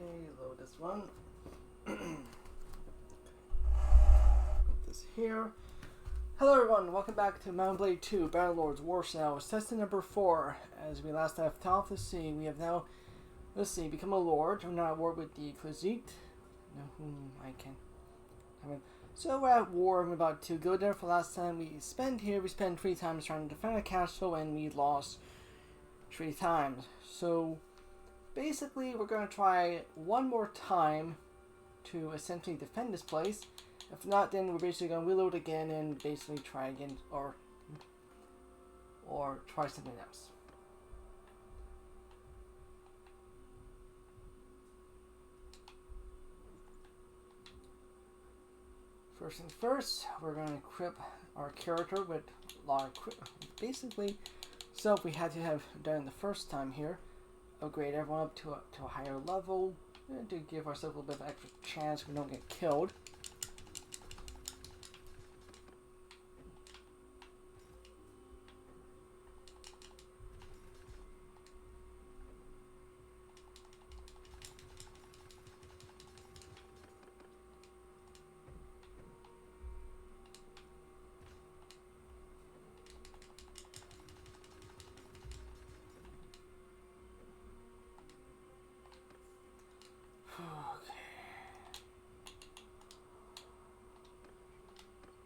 Okay, load this one. Put this here. Hello everyone, welcome back to Mount Blade 2, Bannerlord's War Now. It's testing number 4. As we last left off, we have now, become a lord. We're now at war with the Ecclesiate. Whom I can. So we're at war. We're about to go there for last time. We spent 3 times trying to defend a castle, and we lost 3 times. So basically, we're going to try one more time to essentially defend this place. If not, then we're basically going to reload again and basically try again, or try something else. First things first, we're going to equip our character with a lot of basically stuff we had to have done the first time here. Upgrade everyone up to a higher level to give ourselves a little bit of extra chance we don't get killed.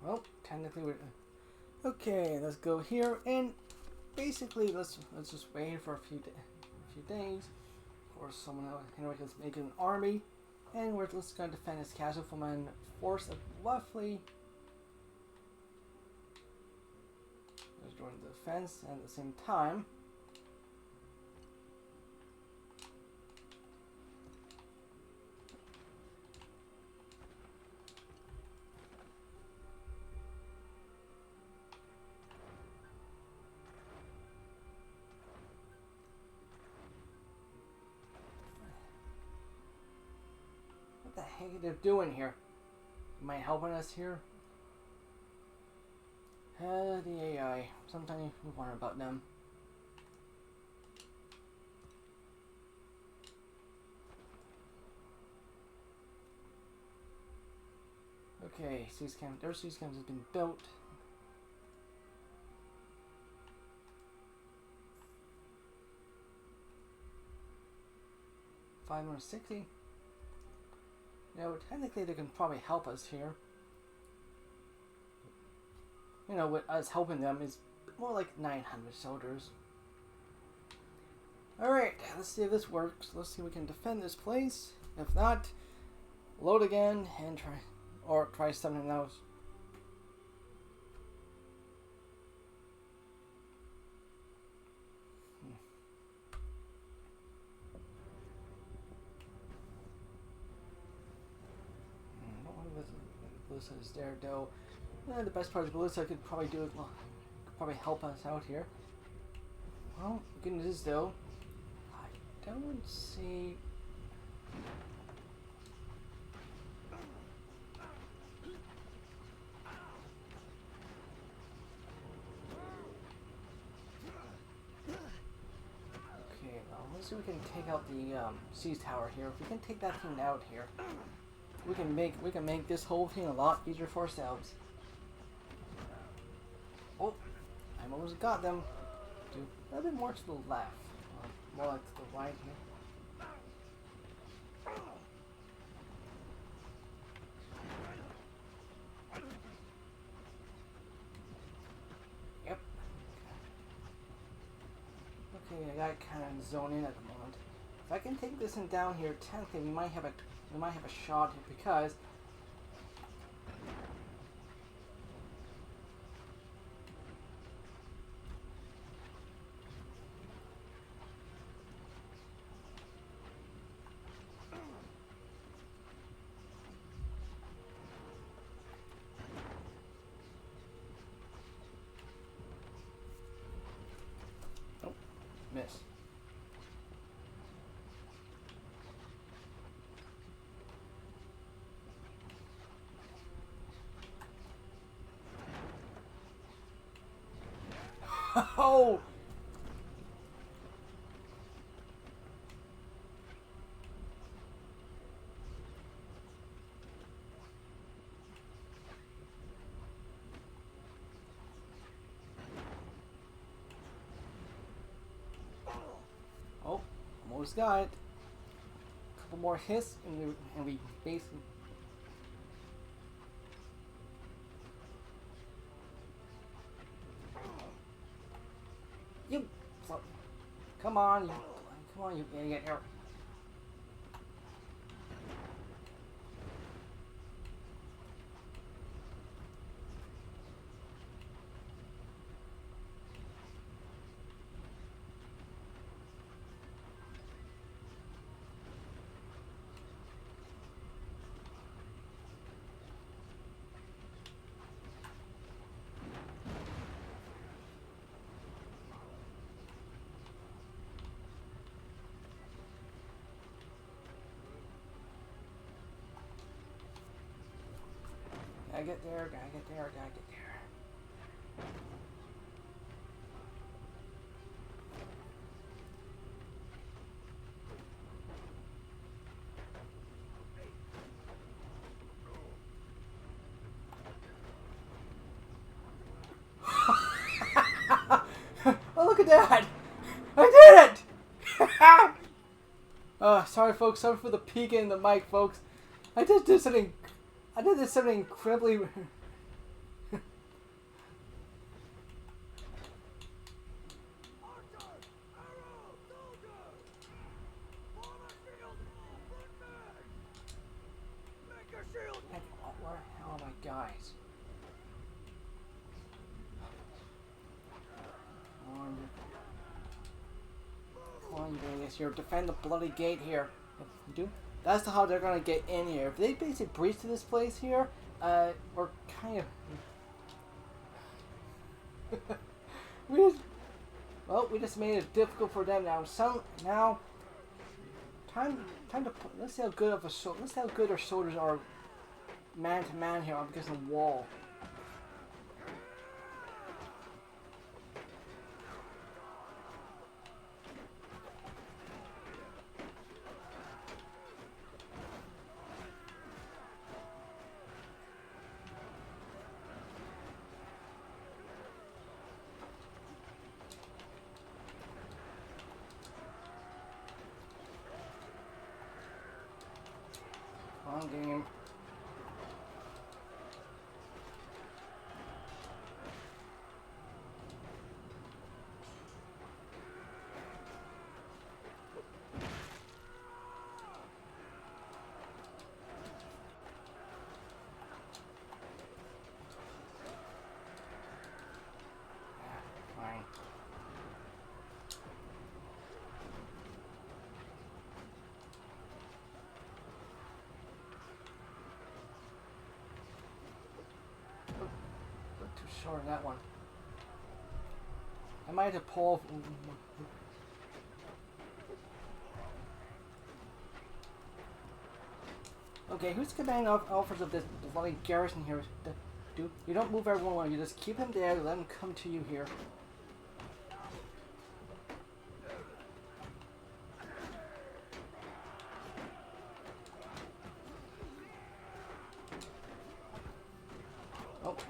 Well, technically we're okay. Let's go here and basically let's just wait for a few days for someone else. Henrik is making an army, and we're just going to defend this castle from a force of roughly. Let's join the defense, and at the same time. What the heck are they doing here? Am I helping us here? The AI. Sometimes we wonder about them. Okay, their siege camp has been built. $560. Now, technically, they can probably help us here. You know, with us helping them is more like 900 soldiers. Alright, let's see if this works. Let's see if we can defend this place. If not, load again and try something else. Ballista is there though. The best part is Ballista could probably do it. Well, could probably help us out here. Well, the good news is though, I don't see. Okay, well, let's see if we can take out the siege tower here. If we can take that thing out here. We can make this whole thing a lot easier for ourselves. Oh, I almost got them. Do a little bit more to the left, more like to the right here. Yep. Okay, I got kind of zoned in at the moment. If I can take this one down here, technically we might have a shot here because oh, miss. Oh! Almost got it. Couple more hits and we basically. You. Come on, you idiot. Here. Gotta get there, gotta get there, gotta get there. Oh, look at that! I did it! Sorry folks, sorry for the peek in the mic, folks. I just did something incredibly. Where the hell are my guys? Come on, Vegas, here, defend the bloody gate here. Do. That's how they're gonna get in here. If they basically breach to this place here, we're kind of. We just made it difficult for them now. Time to let's see how good of a let's see how good our soldiers are man to man here against the wall. Game. Fine. Short on that one. I might have to pull. Okay, who's commanding offers of this bloody garrison here? Dude, you don't move everyone. You just keep them there. Let them come to you here. Okay.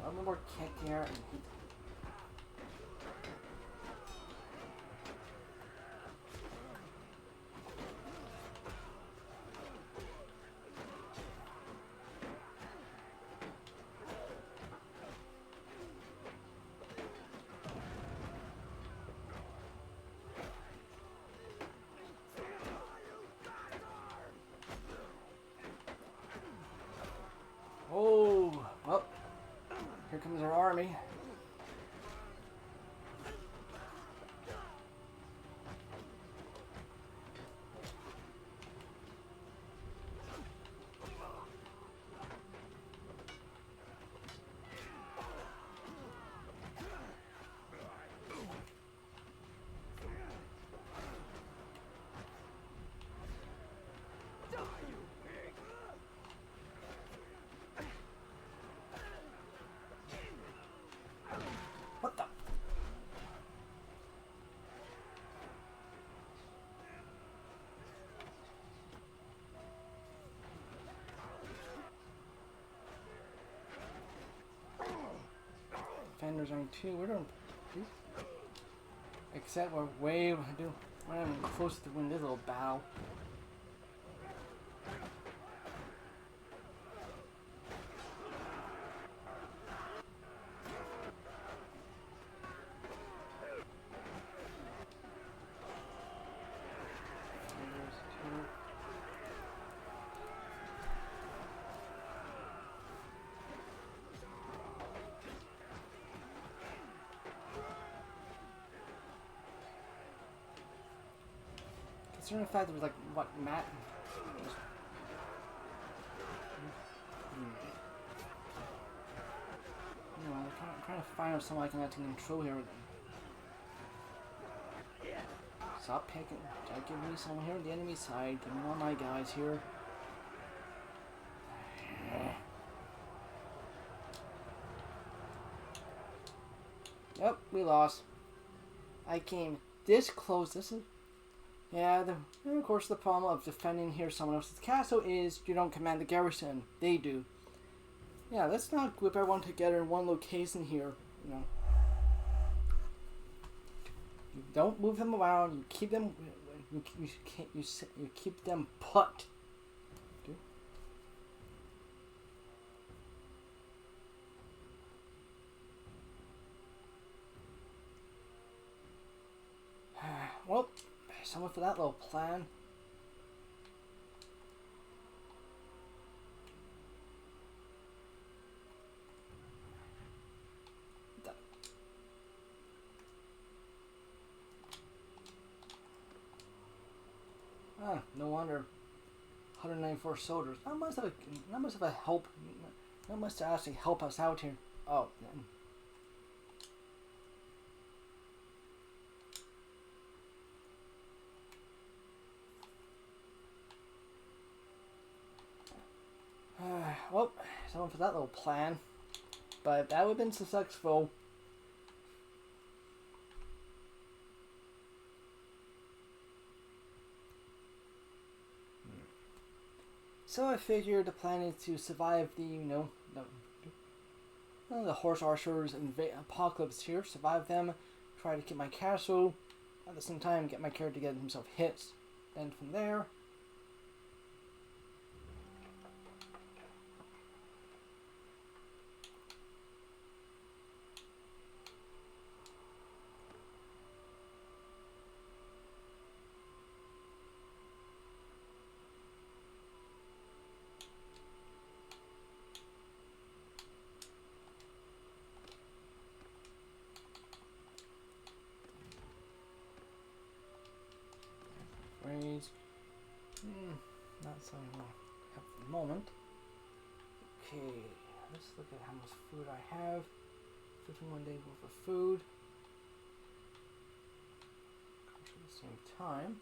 One more kick here. Oh, well, here comes our army. What the? Defenders on 2. We're doing. Except we're way do. I'm close to win this little battle. Considering the fact that it was like, what, Matt? You know, I'm trying to find out someone I can actually control here. Stop picking. Give me someone here on the enemy side. Give me one of my guys here. Yep, we lost. I came this close. This is... Yeah, and of course the problem of defending here someone else's castle is you don't command the garrison. They do. Yeah, let's not group everyone together in one location here. You know, you don't move them around. You keep them. You keep them put. Okay. Well. Someone for that little plan. No wonder. 194 soldiers. Not much of a help. Not much to actually help us out here. Oh. Well, someone for that little plan. But that would have been successful. So I figured the plan is to survive the, the horse archers and apocalypse here. Survive them. Try to keep my castle. At the same time, get my character to get himself hits. Then from there... Not something I have at the moment. Okay, let's look at how much food I have. 51 days worth of food. At the same time.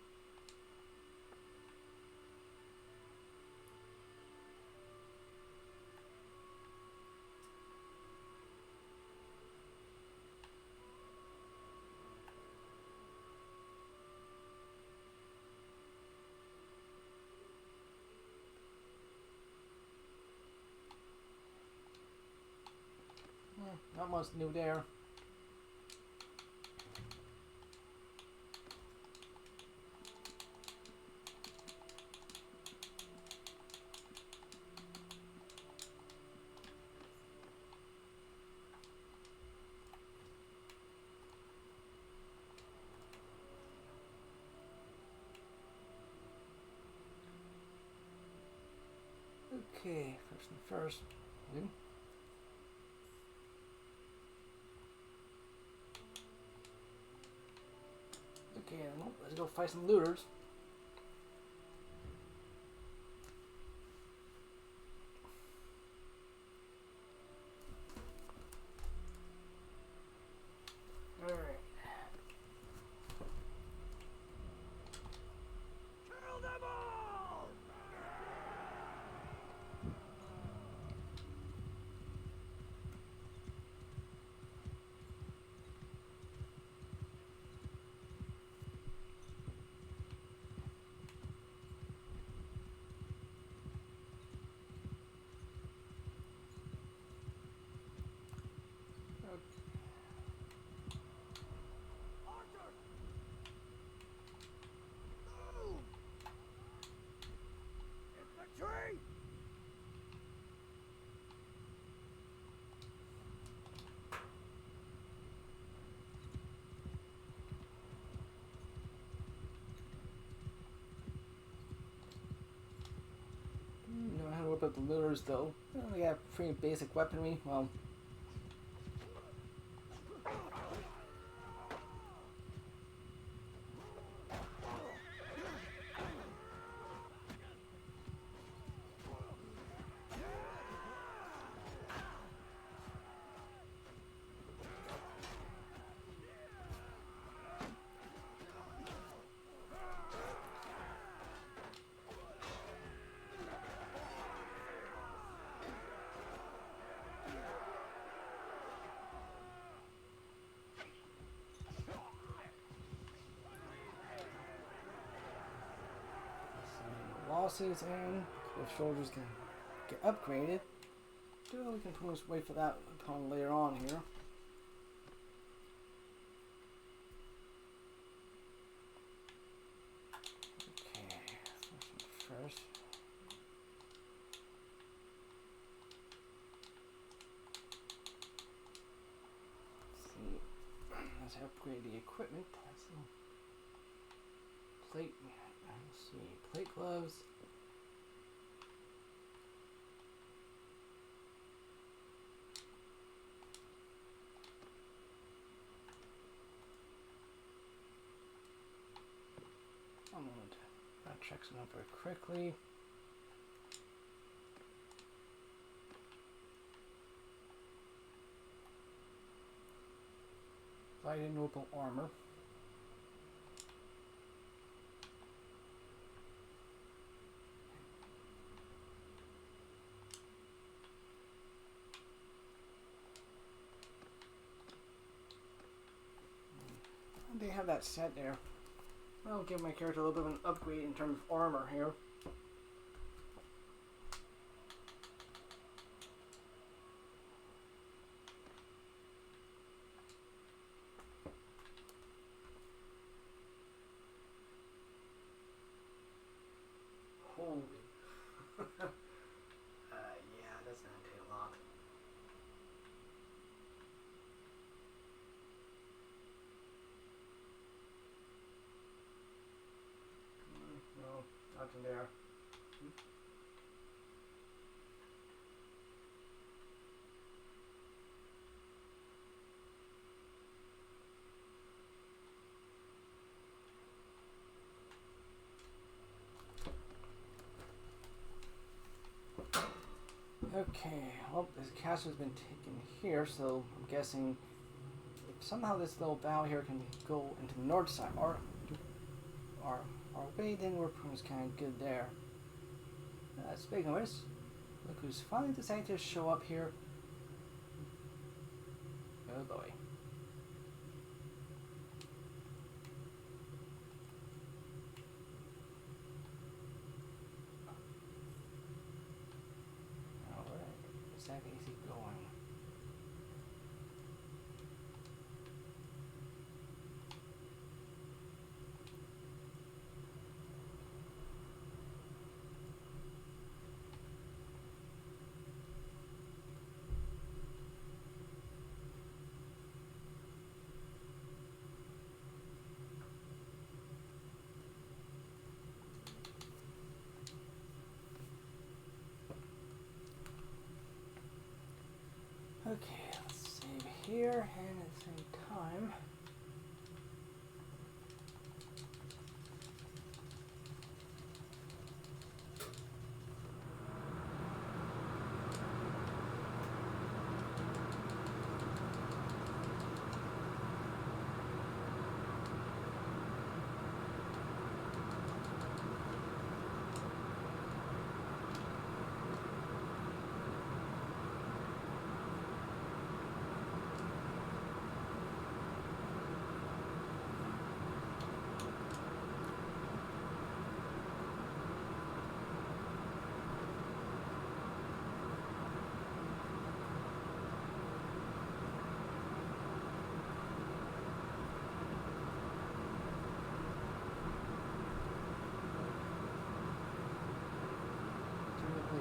Not much new there. Okay, first and first. Okay, let's go fight some looters. Alright. Kill them all! about the looters though. They got pretty basic weaponry. Well, losses and if soldiers can get upgraded. We can pretty much wait for that upon later on here. Okay, first. Let's see. Let's upgrade the equipment. That's the plate. Let's see, plate gloves. I'm going to check some out very quickly. Light and noble armor. They have that set there. I'll give my character a little bit of an upgrade in terms of armor here. Holy. Yeah, that's gonna take a lot. No, nothing there. Okay, well, this castle has been taken here, so I'm guessing if somehow this little bow here can go into the north side, or our way, then we're pretty much kind of good there. Speaking of which, look who's finally decided to show up here. Oh boy. Exactly is he going? Okay, let's save here, and at the same time,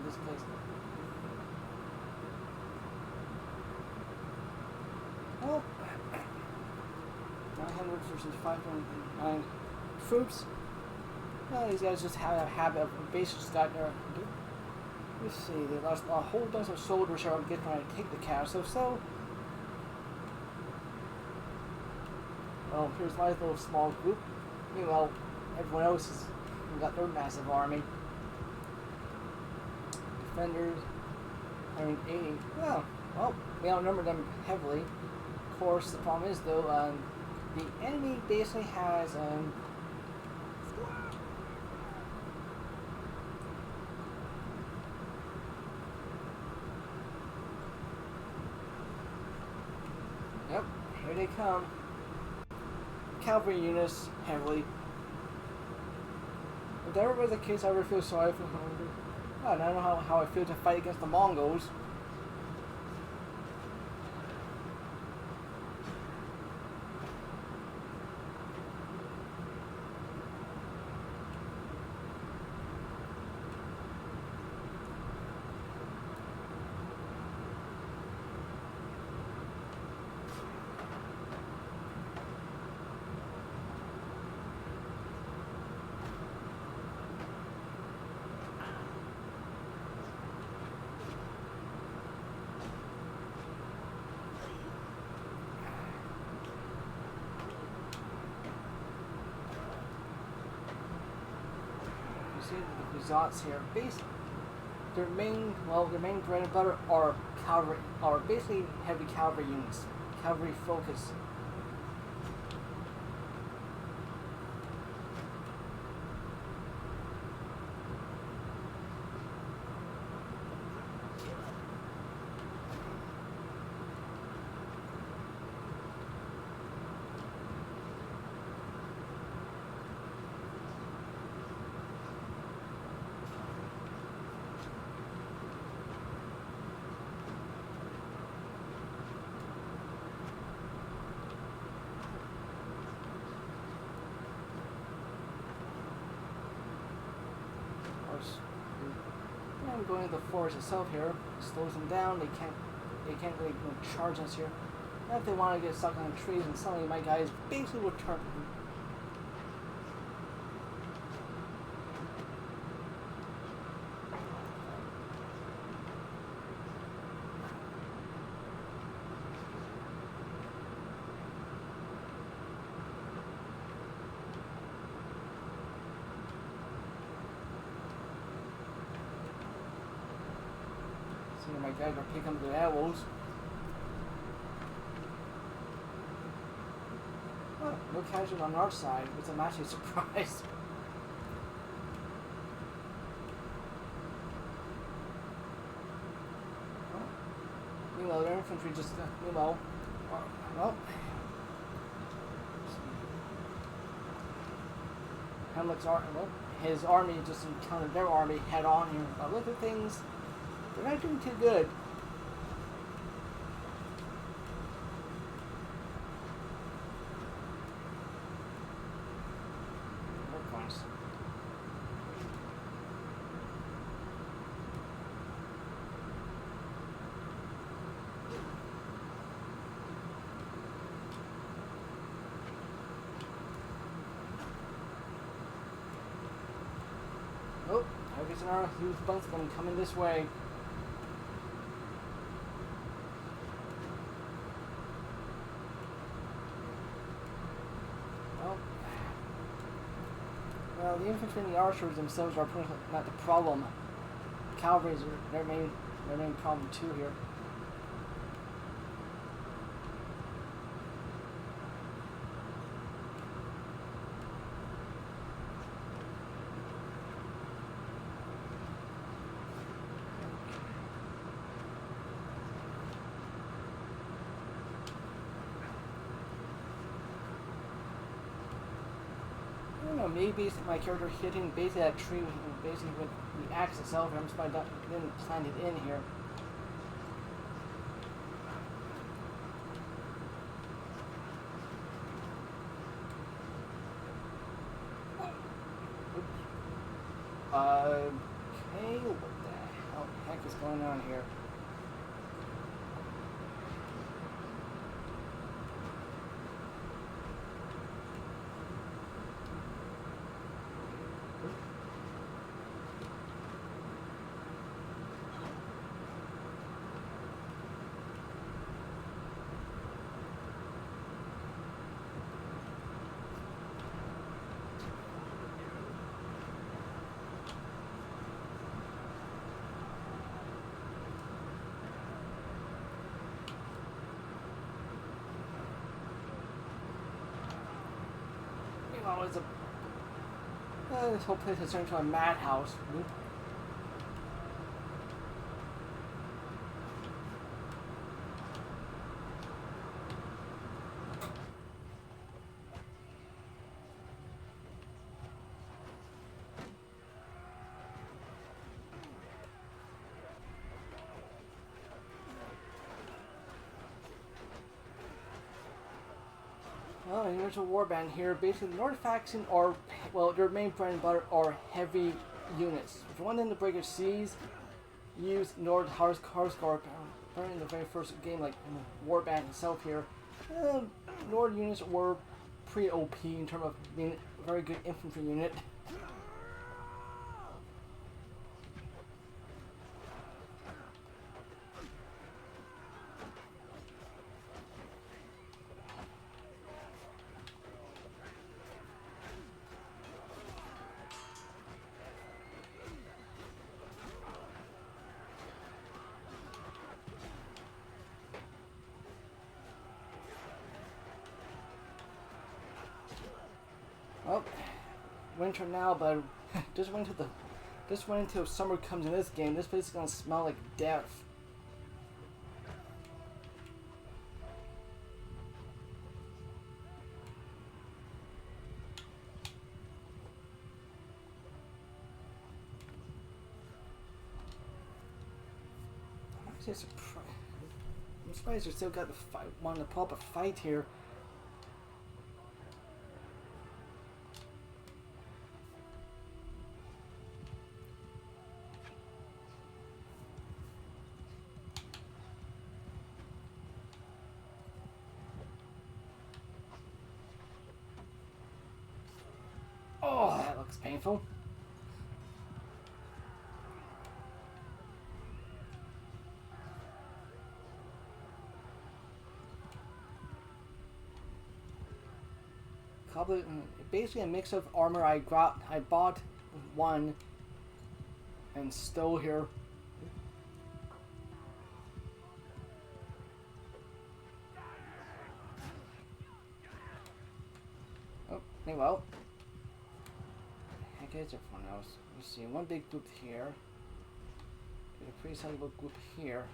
this place. Well, 900 versus 509 troops. Well, these guys just have a habit of basically starting there. Let's see, they lost a whole bunch of soldiers here. I'm getting trying to take the castle. So, well, here's my little small group. Meanwhile, everyone else has got their massive army. Defenders, 180. Well, we outnumber them heavily. Of course, the problem is though, the enemy basically has yep, here they come. Cavalry units heavily. If that ever was the case, I ever feel sorry for Hungary. I don't know how I feel to fight against the Mongols. The results here. Basically, their main bread and butter are cavalry, are basically heavy cavalry units, cavalry focus. And going to the forest itself here slows them down. They can't really charge us here. And if they want to get stuck on trees, and suddenly my guys basically will turn. My guys are picking up the arrows. Oh, no casualties on our side, which I'm actually surprised. Well, their infantry just, well, Hamlet's army, his army just encountered their army head on here. But look at things. They're not doing too good. Oh, I guess our huge bunk's gonna come in this way. Well, the infantry and the archers themselves are not the problem. Cavalry is their main problem too here. Maybe my character hitting basically that tree basically with the axe itself. I'm just going to then plant it in here. Okay, what the heck is going on here? now is a... this whole place has turned into a madhouse. Oop. Well, there's a warband here. Basically, the North faction are, well, their main bread and butter are heavy units. If you want them to break your seas, use Nord Harsgård. Apparently, in the very first game, like in the warband itself here, Nord units were pretty OP in terms of being a very good infantry unit. Well, winter now, but just wait until summer comes in this game. This place is gonna smell like death. I'm surprised you still got the fight, wanting to pull up a fight here. Oh, that looks painful. Basically a mix of armor I bought one and stole here. Oh, hey, well. Heck is everyone else? Let's see, one big group here. There's a pretty sizable group here.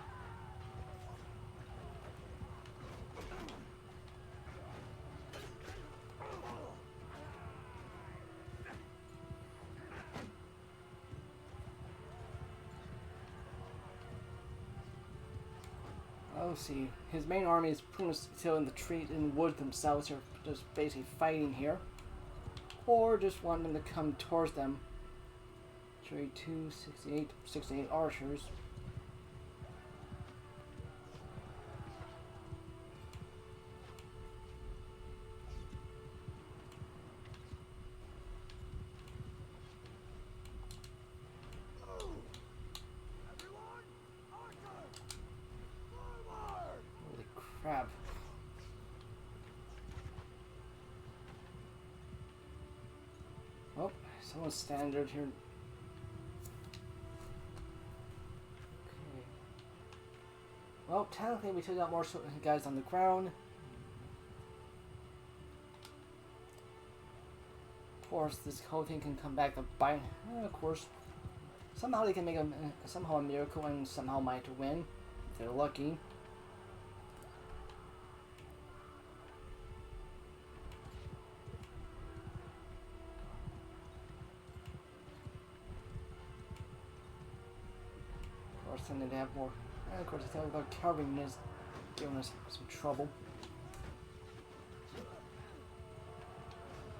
Oh, see, his main army is pretty much still in the trees, in the woods themselves, or just basically fighting here, or just want them to come towards them. 32, 68 archers. Crap. Oh, someone's standard here. Okay. Well, technically we took out more guys on the ground. Of course, this whole thing can come back to bite. Of course, somehow they can make somehow a miracle and somehow might win if they're lucky. And they have more. And of course, I thought about carving is giving us some trouble.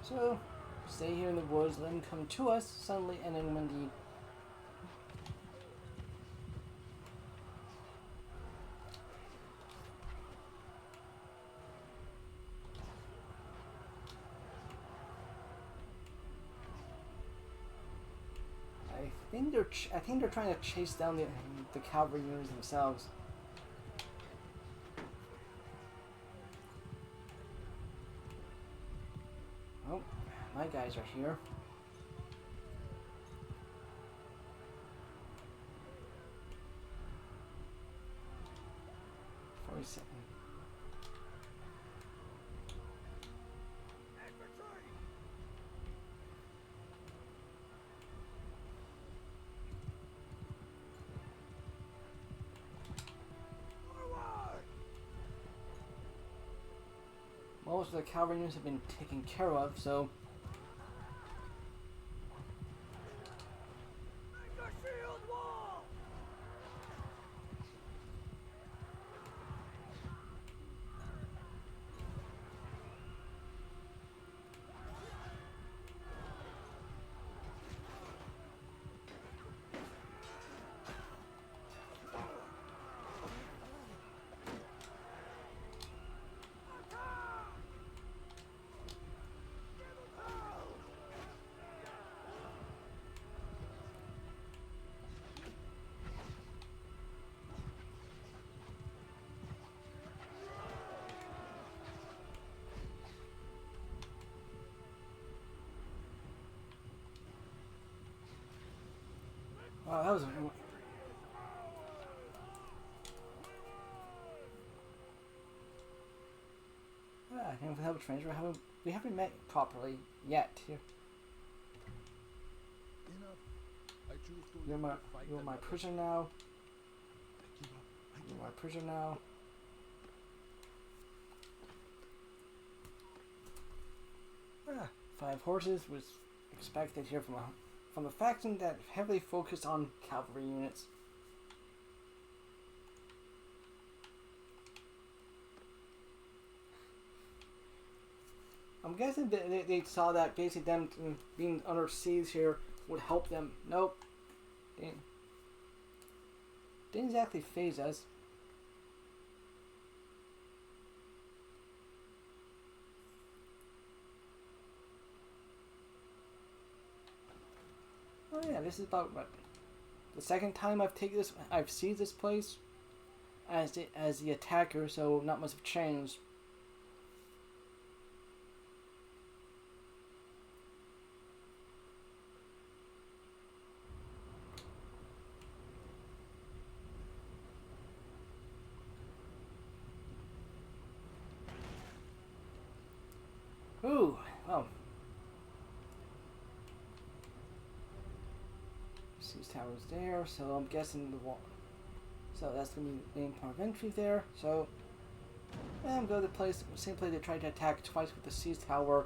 So, stay here in the woods, let them come to us suddenly, and then when the I think they're trying to chase down the cavalry units themselves. Oh, my guys are here. $47. most of the cavalry units have been taken care of, so... Wow, that was a... I think we have a stranger. We haven't met properly yet. You're my prisoner now. You're my prisoner now. Ah, 5 horses was expected here from a faction that heavily focused on cavalry units. I'm guessing that they saw that basically them being under siege here would help them. Nope. Didn't exactly phase us. Oh yeah, this is about what, the second time I've seized this place as the attacker, so not much have changed. Ooh, oh. Siege tower's there, so I'm guessing the wall. So that's gonna be the main point of entry there. So I'm going to the same place they tried to attack twice with the siege tower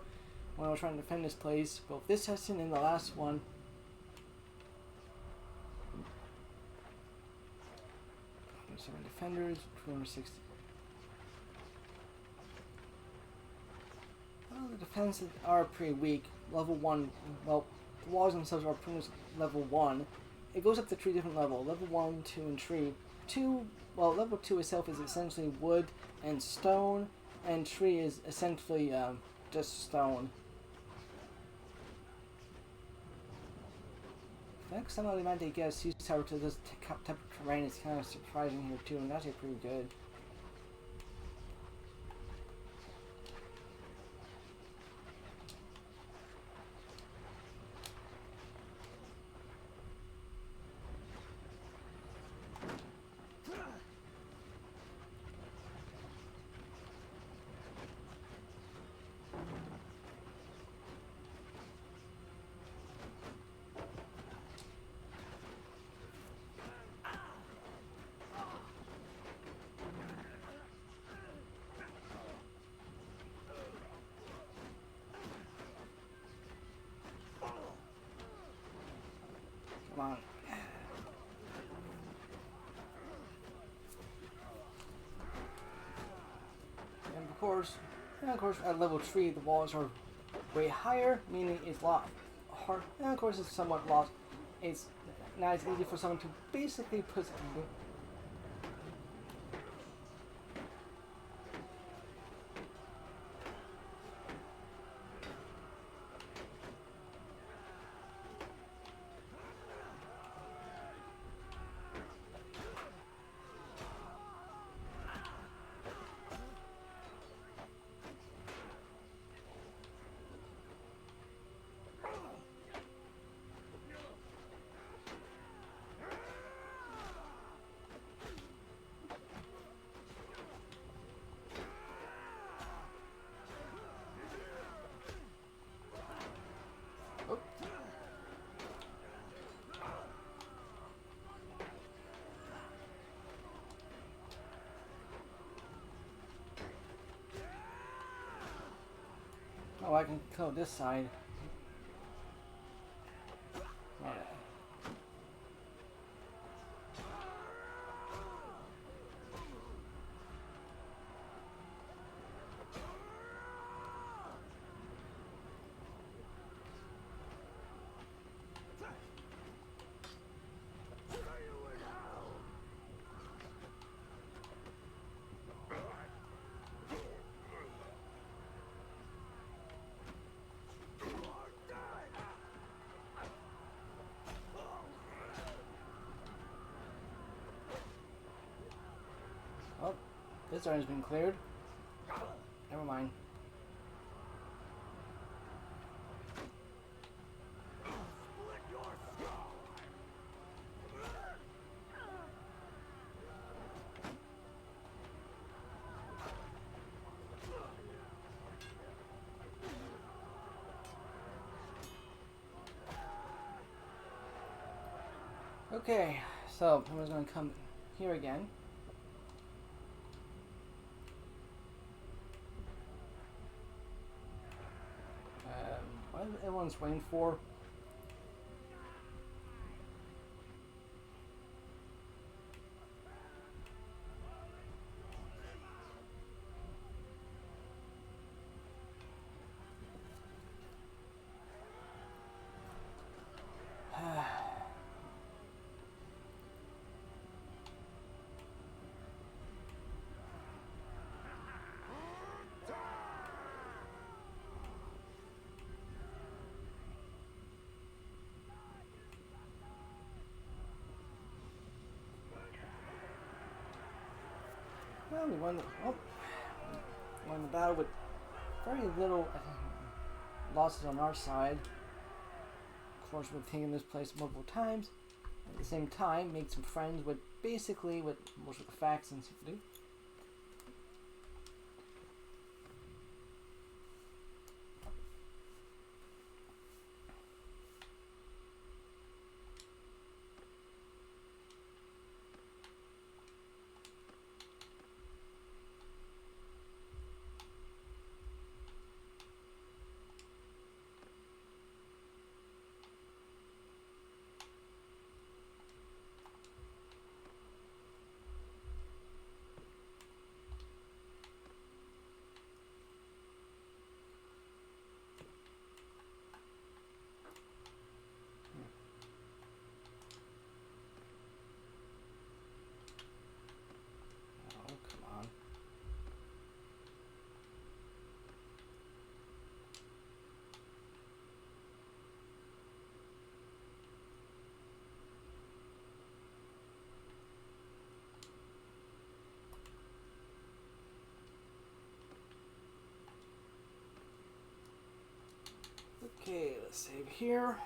when I was trying to defend this place. Both this session and the last one. 7 defenders, 260. Well, the defenses are pretty weak. Level 1, well, the walls themselves are pretty much level 1. It goes up to 3 different levels, level 1, 2, and 3. Level 2 itself is essentially wood and stone, and 3 is essentially just stone. I think somehow they managed to get a siege tower to this type of terrain is kind of surprising here too, and that's pretty good. Come on. And of course, at level 3, the walls are way higher, meaning it's a lot hard. And of course, it's somewhat lost. It's not as easy for someone to basically put. Oh, I can kill this side. Alright. Oh, this area's been cleared. Never mind. Okay, so I'm just gonna come here again. What is everyone's waiting for? Well, we won the battle with very little losses on our side. Of course, we've taken this place multiple times. At the same time, made some friends with basically with most of the factions do. Oh, come on. Okay, let's save here.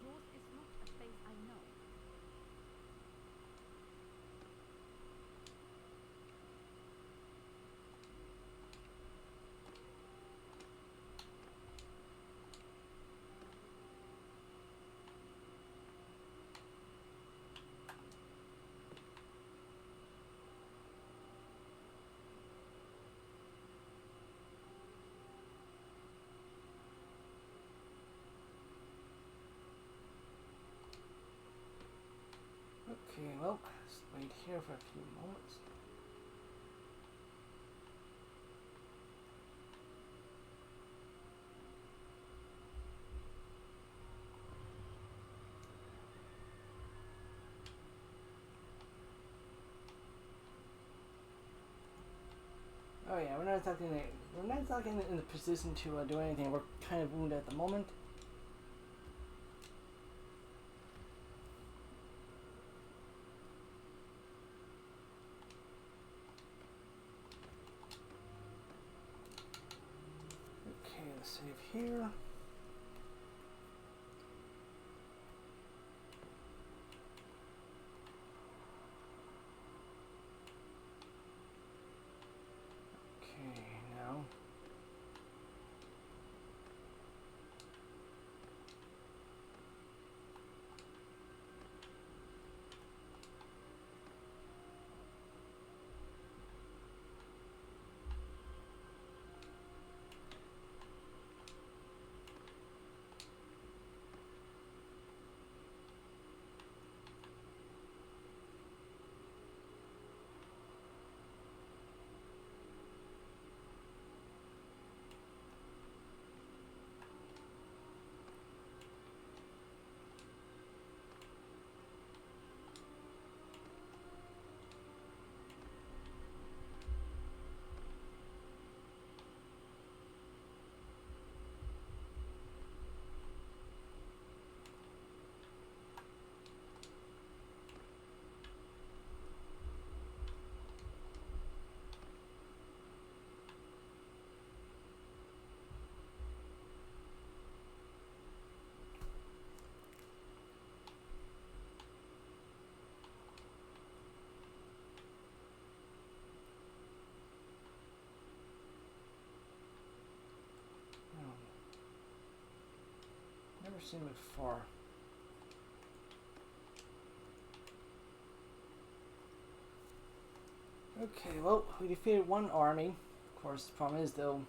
Yours is not a face I know. Okay, well, let's wait here for a few moments. Oh yeah, we're not exactly in the position to do anything. We're kind of wounded at the moment. Okay, let's save here. Okay, now. seen it before. Okay, well, we defeated one army. Of course, the problem is though.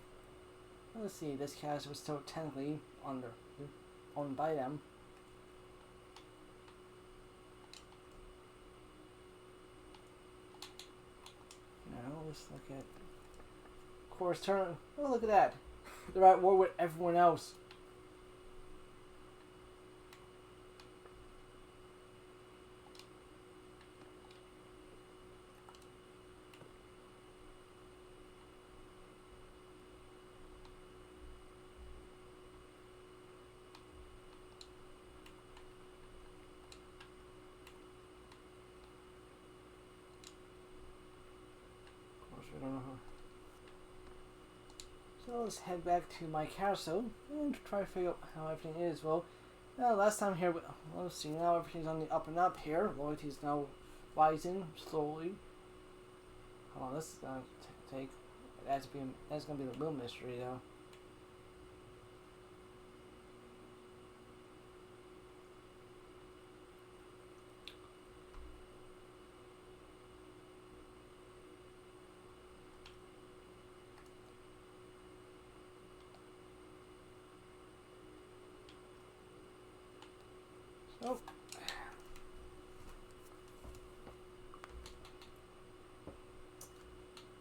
Let's see, this castle was still technically owned by them. Now let's look at. Of course, turn. Oh, look at that! They're at war with everyone else. I don't know how. So let's head back to my castle and try to figure out how everything is. Well, last time here, let's see, now everything's on the up and up here. Loyalty is now rising slowly. Hold on, this is gonna take. That's gonna be the real mystery though. So,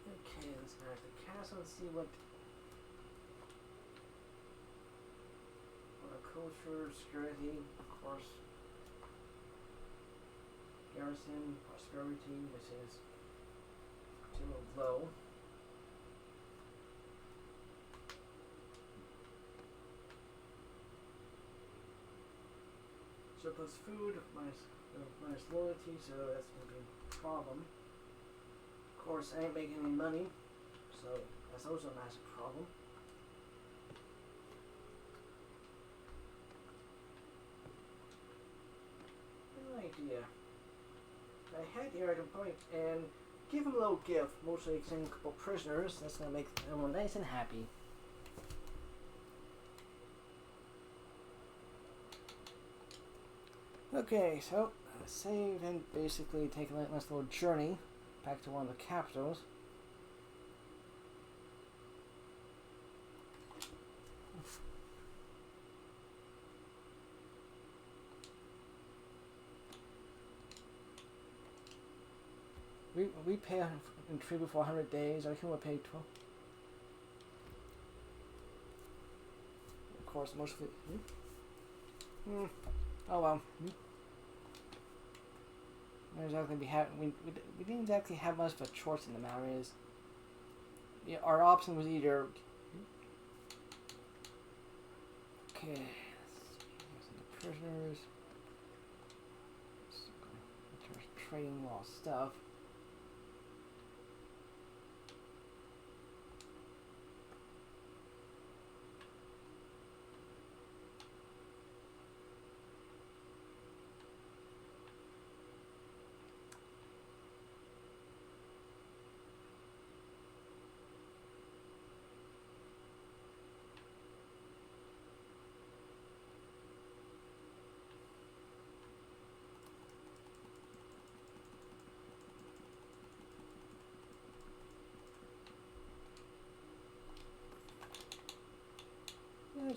okay, let's go to the castle and see what culture, security, of course, garrison, prosperity, which is too low. Surplus food, minus loyalty, so that's going to be a problem. Of course, I ain't making any money, so that's also a massive problem. No idea. I head here, I can point and give him a little gift, mostly extending a couple prisoners. That's going to make everyone nice and happy. Okay, so save and basically take a nice little journey back to one of the capitals. We pay in tribute for 100 days. I think we'll pay 12. Of course, most of it. Oh well. We didn't exactly have much of a choice in the matter. Is yeah, our option was either okay. Let's see, the prisoners. Trading law stuff.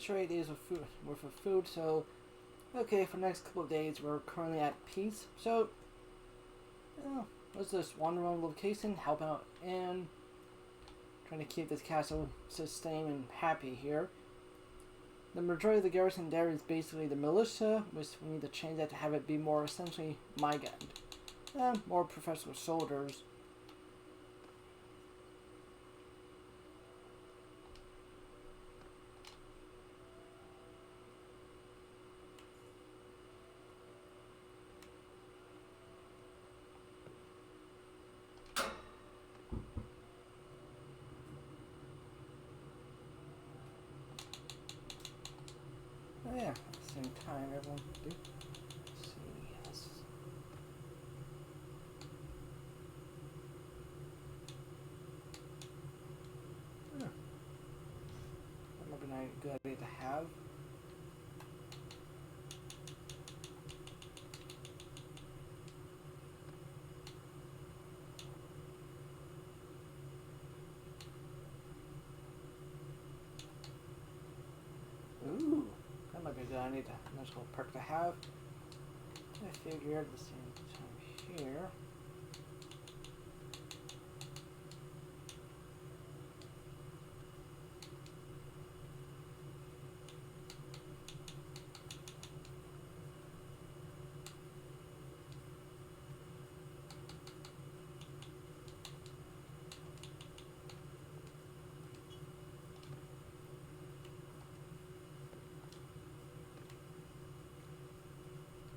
Trade is worth of food, so okay, for the next couple of days we're currently at peace. So let's just wander around the location, help out, and trying to keep this castle sustained and happy here. The majority of the garrison there is basically the militia, which we need to change that to have it be more essentially my guard, more professional soldiers. Yeah, at the same time, everyone can do. Let's see, yes. That might be a good idea to have. I need a nice little perk to have. I figure at the same time here.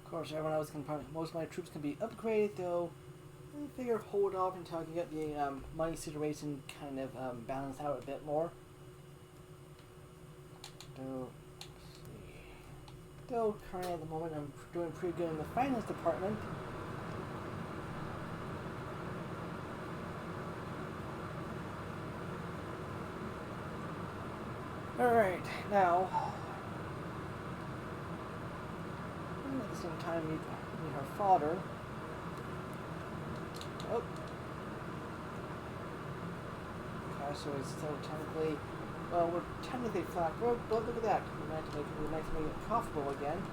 Of course, everyone else can probably, most of my troops can be upgraded though. I figure hold off until I can get the money situation kind of balanced out a bit more. So, let's see. Though currently at the moment I'm doing pretty good in the finance department. Alright, now at the same time meet her father. Oh. Okay, so it's still technically, well, we're technically flat broke, but look at that. We might make it profitable again.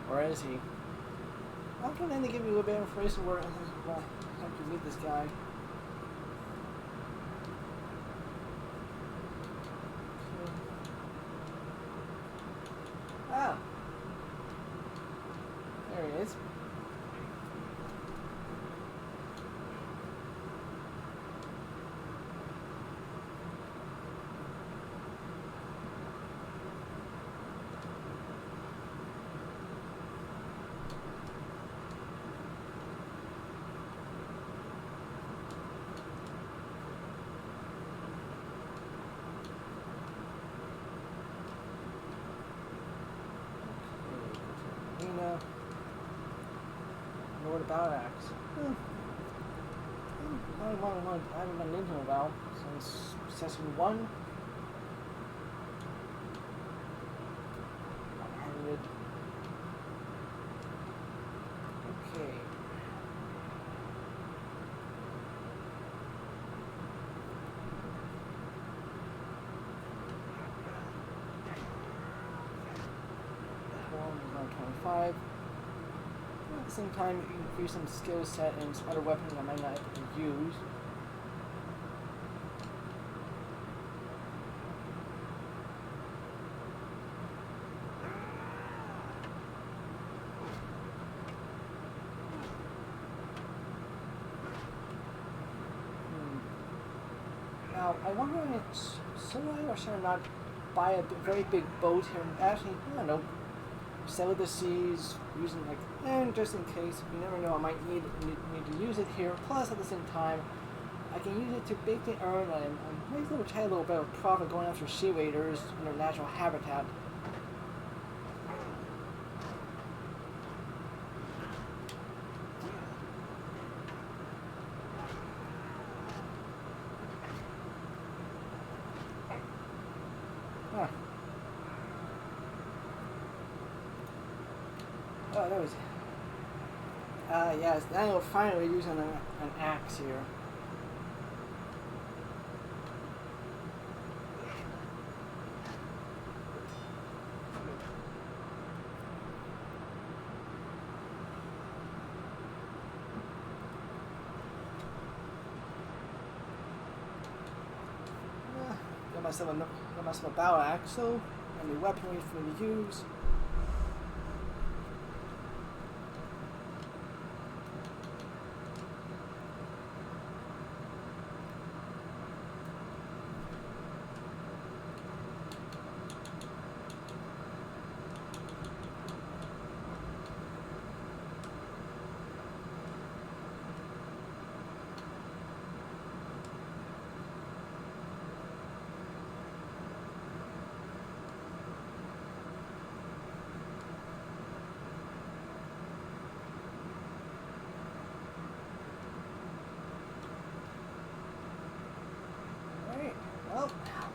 Where is he? I'm trying to give you a little bit of information where I can meet this guy. Ah! There he is. Lord about axe. I haven't been into a while since session 1. 100. Okay. One is on 25. At the same time, increase some skill set and some other weapons I might not use. Now, I wonder if should I or should I not buy a very big boat here and actually, I don't know, sail the seas using like, just in case, you never know, I might need to use it here. Plus, at the same time, I can use it to basically earn and make a little bit of profit going after sea raiders in their natural habitat. Huh. Oh, that was. Yes, now we're finally using an axe here. Got myself a battle axe, so any weaponry for me to use.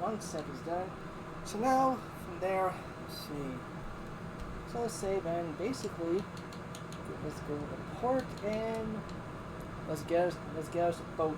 one sec is done. So now, from there, let's see. So let's save and basically, let's go to the port and let's get us a boat.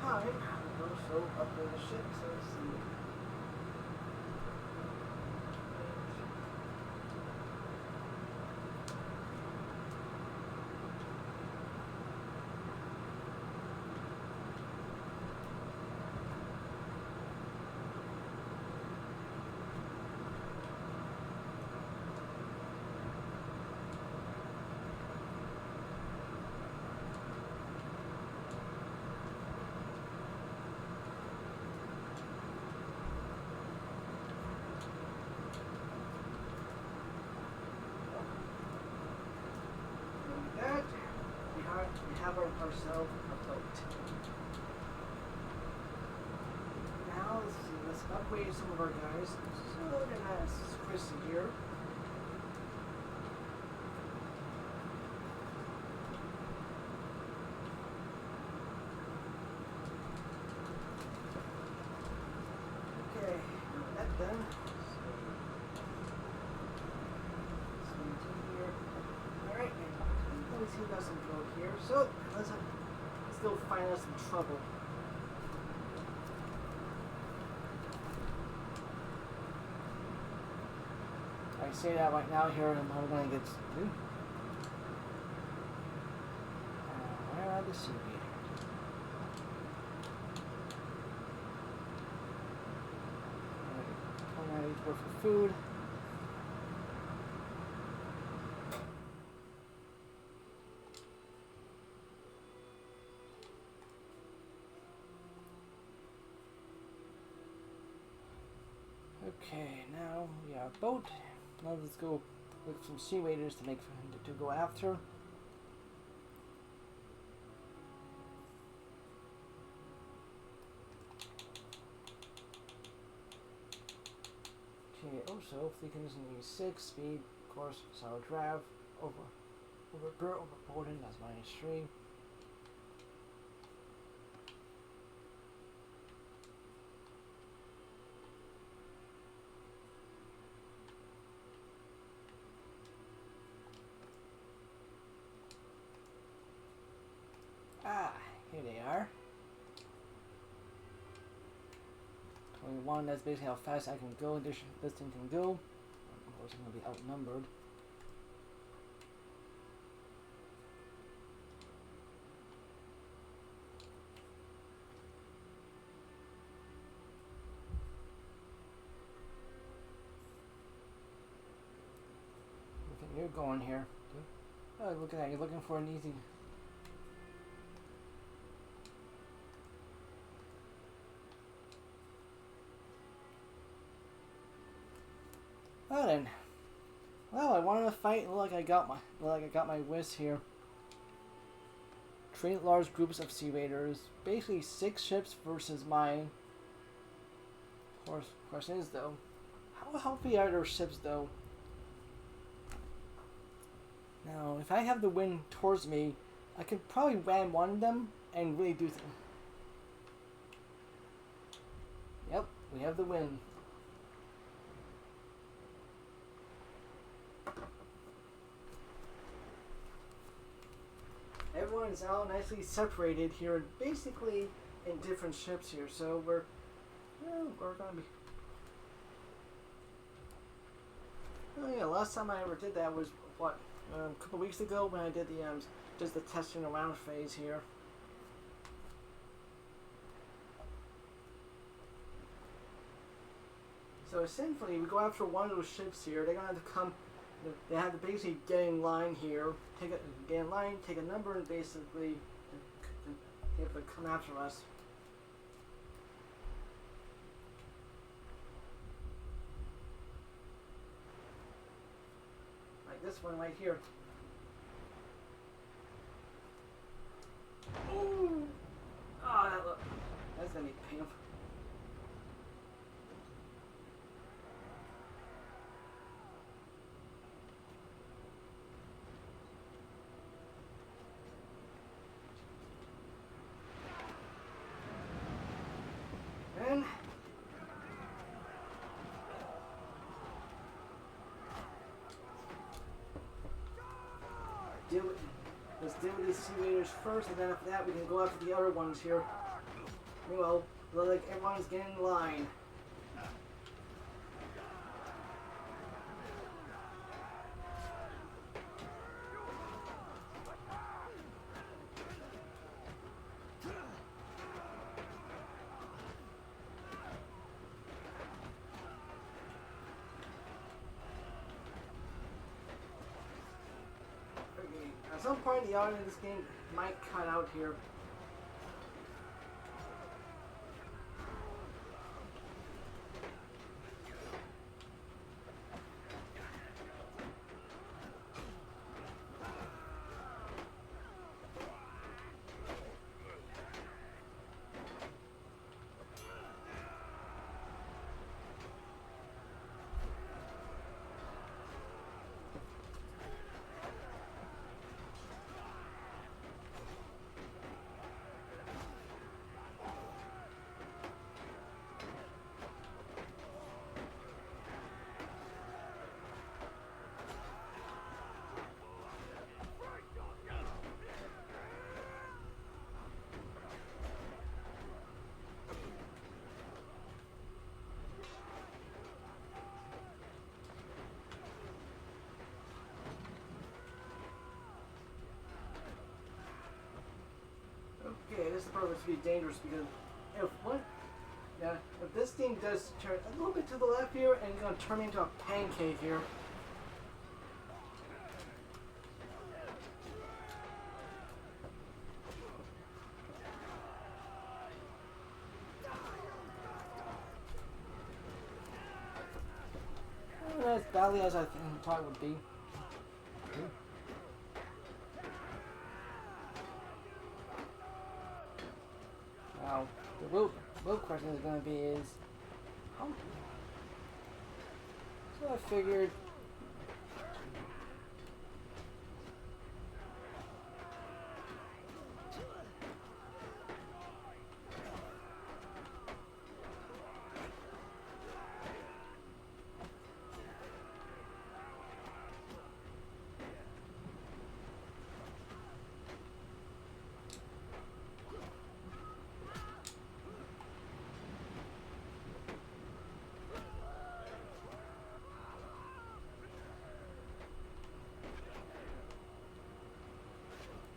Time to also upgrade the ship, so let's see. We have ourselves a boat. Now let's upgrade some of our guys. So we're gonna have Chrissy here. Okay, that done. He doesn't go here, so let's still find us some trouble. I say that right now here, I'm gonna get where are the sea gators? I'm ready to work for food. Okay, now we have a boat. Now let's go look for some sea raiders to go after. Okay, also Fleekins needs 6 speed, of course, solid drive, over Borden, that's -3. Here they are. 21, that's basically how fast I can go, this thing can go. Of course I'm going to be outnumbered. Look at you're going here. Oh, look at that, you're looking for an easy... Well then, well I wanted to fight. Look, I got my whiz here. Train large groups of sea raiders, basically 6 ships versus mine. Of course, question is though, how healthy are their ships though? Now, if I have the wind towards me, I could probably ram one of them and really do. Yep, we have the wind. Everyone's all nicely separated here, basically in different ships here. So we're gonna be. Oh yeah, last time I ever did that was what, a couple weeks ago when I did the just the testing around phase here. So essentially, we go after one of those ships here. They're gonna have to come. They have to basically get in line here, get in line, take a number, and basically people to come after us. Like this one right here. Ooh! Oh, that's gonna be painful. And let's deal with these sea raiders first, and then after that we can go after the other ones here. Well, look like everyone's getting in line. Okay, at some point the audio in this game might cut out here. Okay, this is probably to be dangerous because if this thing does turn a little bit to the left here and it's gonna turn me into a pancake here. Not as badly as I thought it would be. Now, the real question is going to be is, so I figured,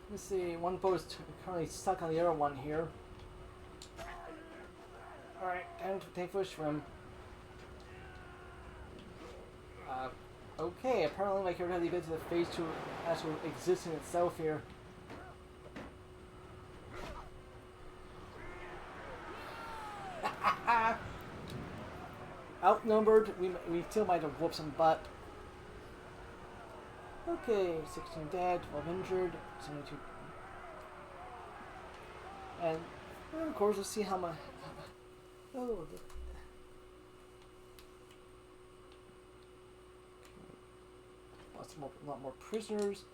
let's see, one boat is currently stuck on the other one here. Alright, time to take for a swim. Okay, apparently my character has to get to the phase 2 actual existing itself here. Outnumbered, we still might have whooped some butt. Okay, 16 dead, 12 injured, 72. And of course, let's see how much. Oh, a lot more prisoners.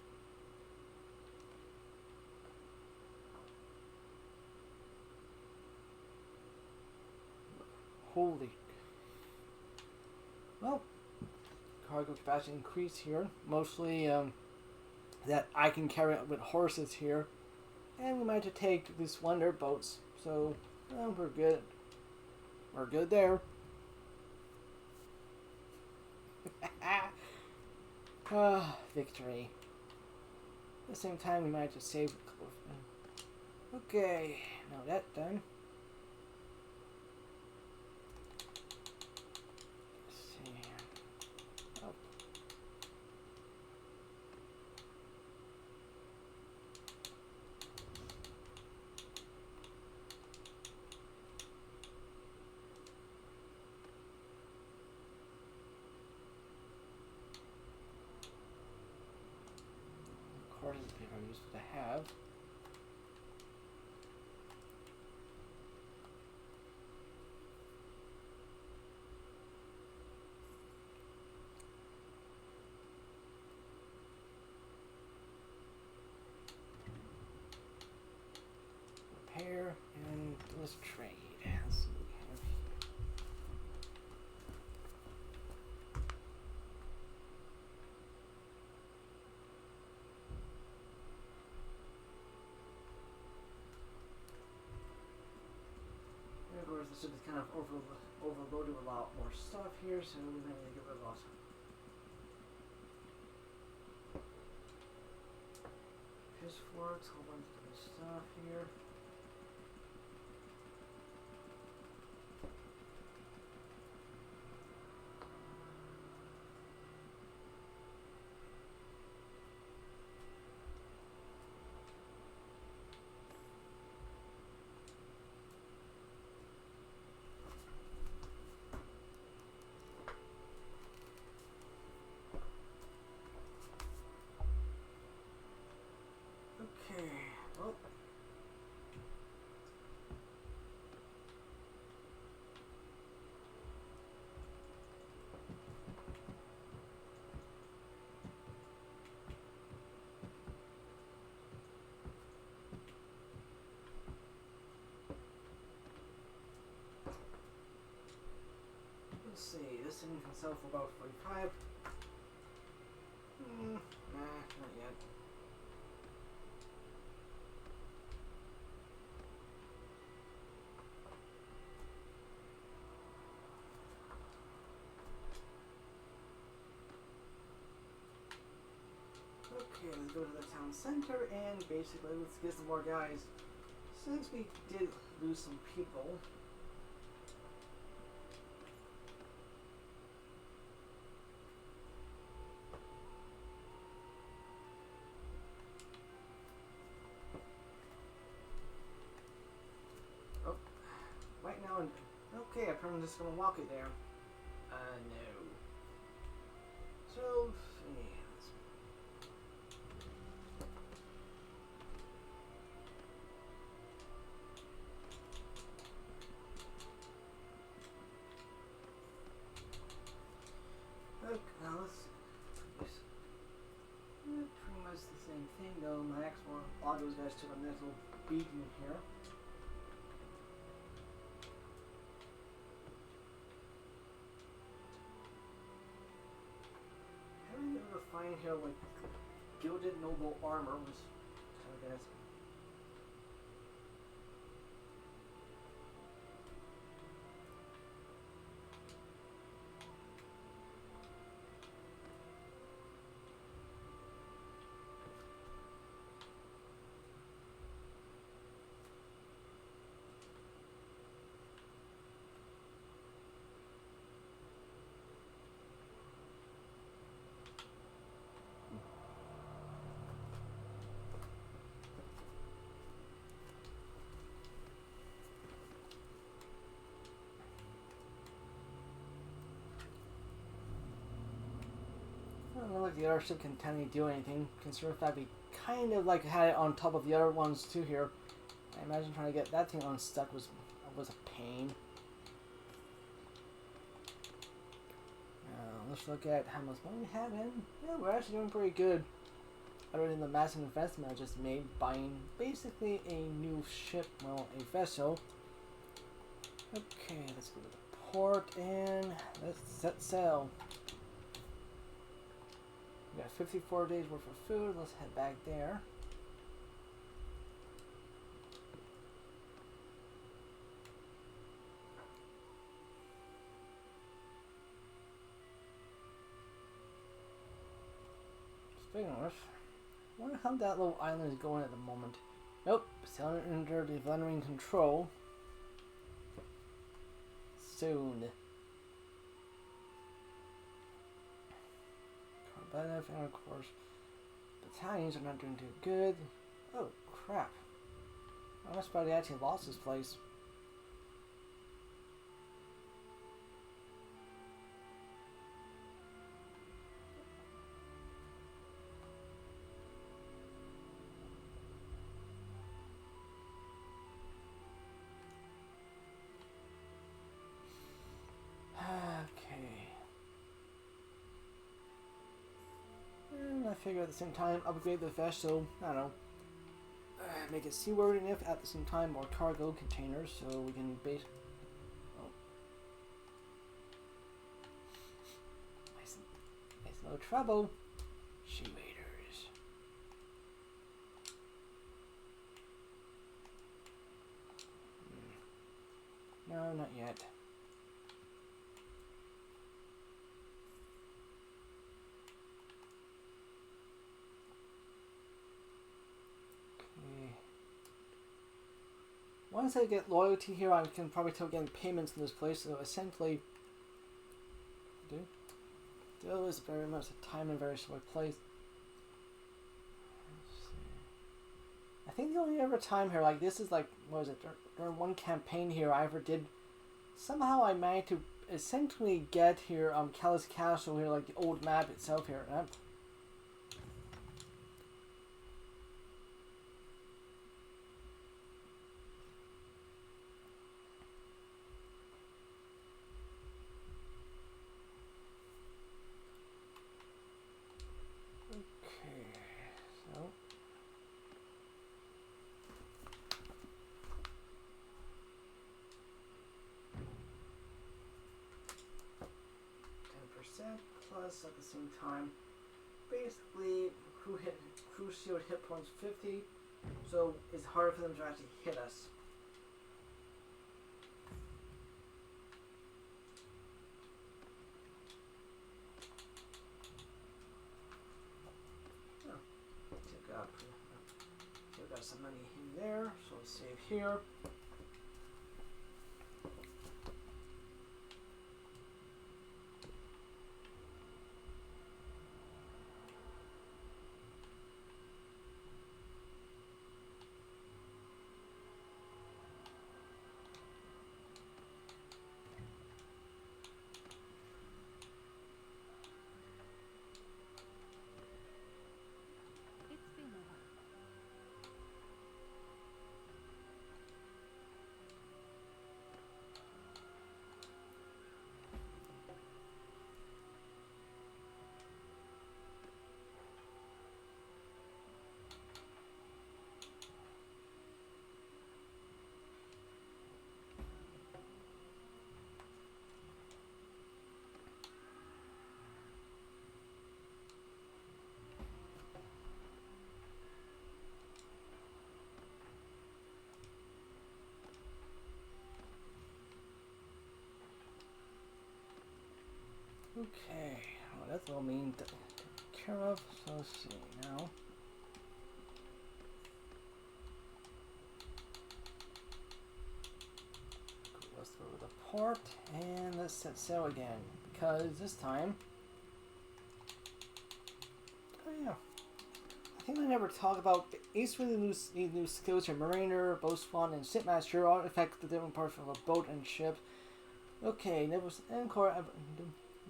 Holy. Well, cargo capacity increase here. Mostly that I can carry out with horses here. And we might have to take these wonder boats. So, well, we're good. We're good there. Victory. At the same time, we might have to save a couple of them. Okay, now that done. Let's see. Oh. to have. Repair and let's trade. Let's see what we have here. Of course, this is kind of overloaded with a lot more stuff here, so we're going to get rid of also. Pitchforks, a whole bunch of different stuff here. Okay, well. Let's see, this thing can sell for about 45. Nah, not yet. Okay, let's go to the town center and basically let's get some more guys. Since we did lose some people. Oh, right now, okay, I'm just gonna walk it there. No. So, yeah. Okay, now let's pretty much the same thing though. Max, well, a lot of those guys took a nice little beating here. Haven't been able to find here like gilded noble armor was kind of guys. I don't know if the other ship can technically do anything, considering the fact we kind of like had it on top of the other ones too here. I imagine trying to get that thing unstuck was a pain. Let's look at how much money we have in. Yeah, we're actually doing pretty good. Other than the massive investment I just made buying basically a new ship, well, a vessel. Okay, let's go to the port and let's set sail. We got 54 days worth of food. Let's head back there. Speaking of which, I wonder how that little island is going at the moment. Nope, still under the Veteran control. Soon. Combative, and of course, battalions are not doing too good. Oh, crap. I must probably actually lost this place. figure at the same time upgrade the vessel, I don't know, make it seaworthy enough at the same time, more cargo containers so we can base. Oh. Nice no trouble. Sea raiders. No, not yet. Okay. Once I get loyalty here, I can probably start getting payments in this place. So essentially, there is very much a time and very short place. I think the only ever time here, like this is like, what was it, during one campaign here I ever did, somehow I managed to essentially get here, Callus Castle here, like the old map itself here. Okay, so. 10% plus at the same time. Basically, crew shield hit points 50, so it's harder for them to actually hit us. Oh, took out some money in there, so let's save here. It's been a while. Okay, well that's all mean taken care of, so let's see now. Let's go to the port and let's set sail again, because this time, oh yeah, I think I never talked about each of these new skills here, Mariner, Boatswain, and Shipmaster all affect the different parts of a boat and ship. Okay, never encore.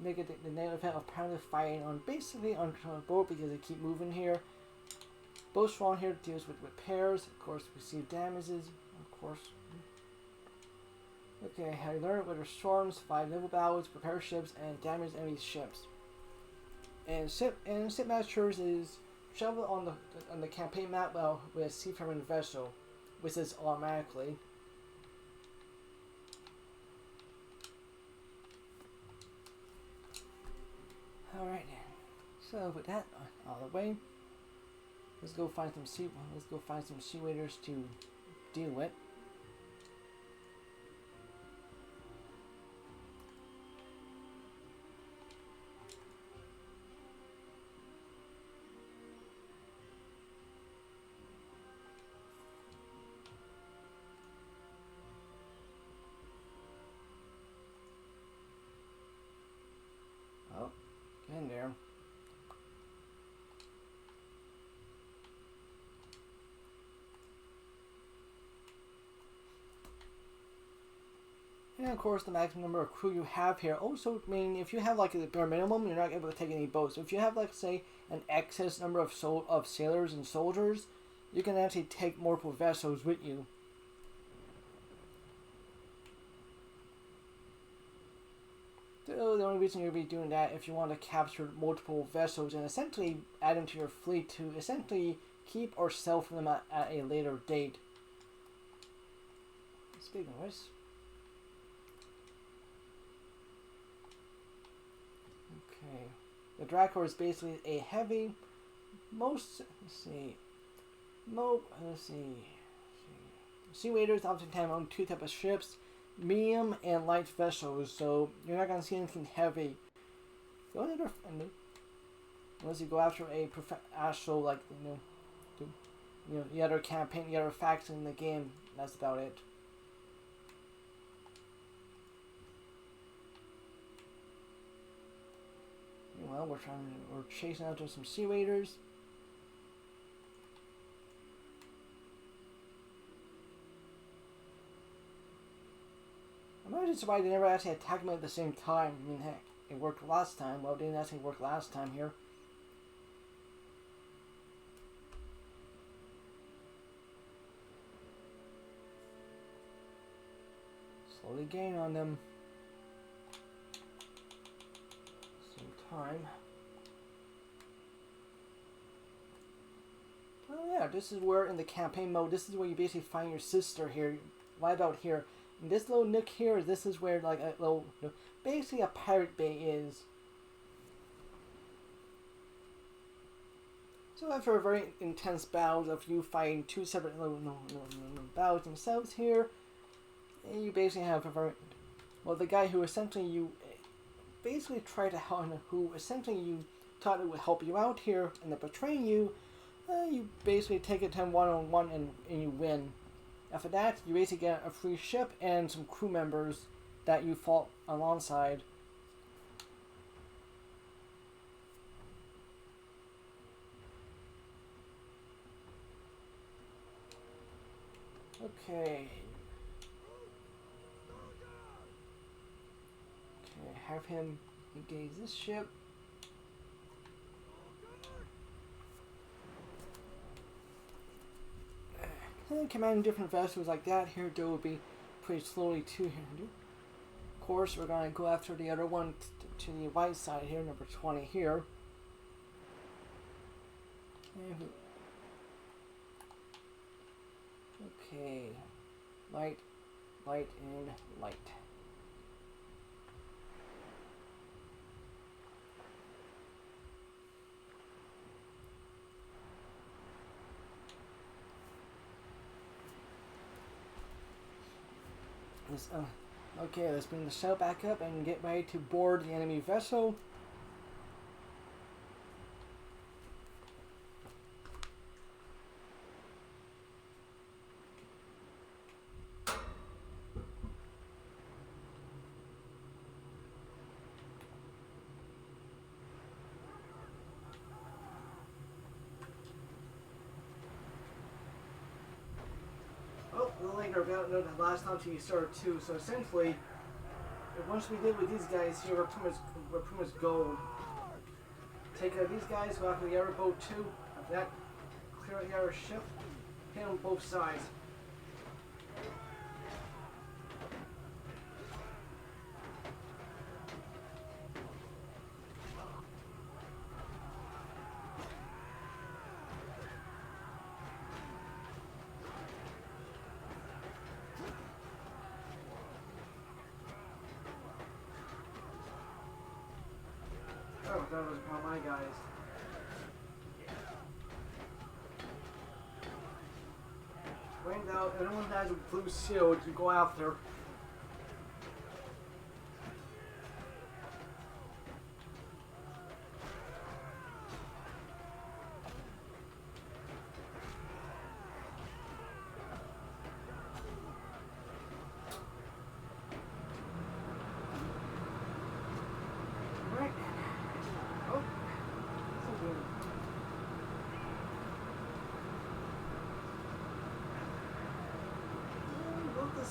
Negative the negative effect of parallel fighting on basically on a boat because they keep moving here. Boatswain here deals with repairs, of course receive damages, of course. Okay, I learned weather storms, 5 naval battles, prepare ships, and damage enemy ships. And shipmasters is travel on the campaign map with a seafaring vessel, which is automatically. Alright, so with that out of the way, let's go find some sea raiders to deal with. Oh, get in there. And of course, the maximum number of crew you have here also mean if you have like a bare minimum, you're not able to take any boats. If you have like say an excess number of sailors and soldiers, you can actually take multiple vessels with you. So the only reason you'll be doing that if you want to capture multiple vessels and essentially add them to your fleet to essentially keep or sell for them at a later date. Speaking of which, okay, the Draco is basically a heavy, let's see. Sea Raiders oftentimes own two types of ships, medium and light vessels, so you're not gonna see anything heavy. The only other, unless you go after a actual, like, the other campaign, the other faction in the game, that's about it. Well, we're chasing after some Sea Raiders. I'm not surprised they never actually attacked me at the same time. I mean, heck, it worked last time. Well, it didn't actually work last time here. Slowly gain on them. Same time. Oh yeah, this is where in the campaign mode, this is where you basically find your sister here, right about here. And this little nook here, this is where like a little, basically a pirate bay is. So after a very intense bout of you fighting two separate battles themselves here, and you basically have a very, well, the guy who essentially you basically tried to help, who essentially you thought it would help you out here, and then betraying you, you basically take it to him one-on-one and you win. After that, you basically get a free ship and some crew members that you fought alongside. Okay. Okay, have him engage this ship. And commanding different vessels like that here, there will be pretty slowly too here. Of course, we're going to go after the other one to the right side here, number 20 here. Okay, light, and light. Okay, let's bring the sail back up and get ready to board the enemy vessel. Later about the last time you started too. So essentially, once we did with these guys here, we're pretty much gold. Take out these guys, go after the other boat too. After that, clear out the other ship, hit on both sides. Oh, that was one of my guys. Rained out, everyone has a blue shield, you go after.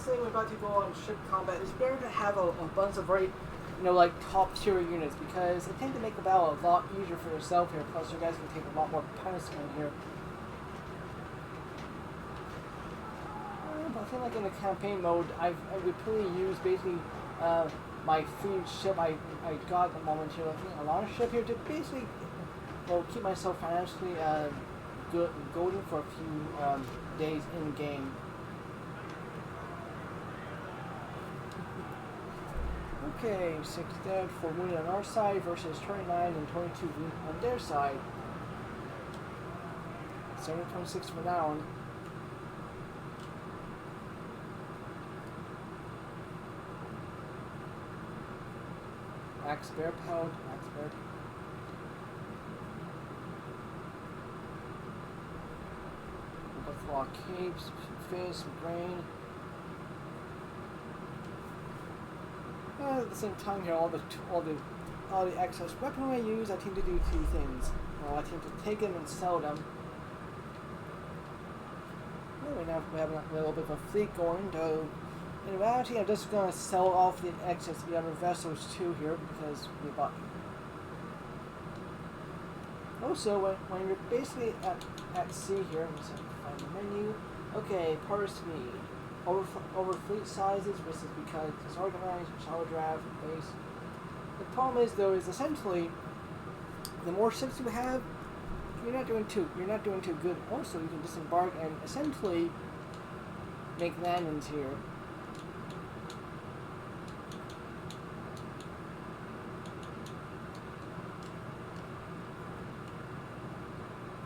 Say we're about to go on ship combat, it's better to have a bunch of very, like top tier units, because I think to make the battle a lot easier for yourself here, plus you guys can take a lot more punishment here. I feel like in the campaign mode, I would probably use basically my free ship I got at the moment here. I think a launch ship here to basically, well, keep myself financially golden for a few days in game. Okay, 6 dead, 4 wounded on our side versus 29 and 22 wounded on their side. 726 for down. Axe bear pound, axe bear. Buffalo capes, fish, some grain. At the same time here, all the excess weaponry I use, I tend to do two things. Well, I tend to take them and sell them. Well, we have a little bit of a fleet going, though. In reality, I'm just going to sell off the excess of the other vessels too here because we bought. Also, when you're basically at sea here, I'm just going to find the menu. Okay, parse speed. Over fleet sizes versus because it's organized, shallow draft, base. The problem is though is essentially the more ships you have, you're not doing too good. Also, you can disembark and essentially make landings here.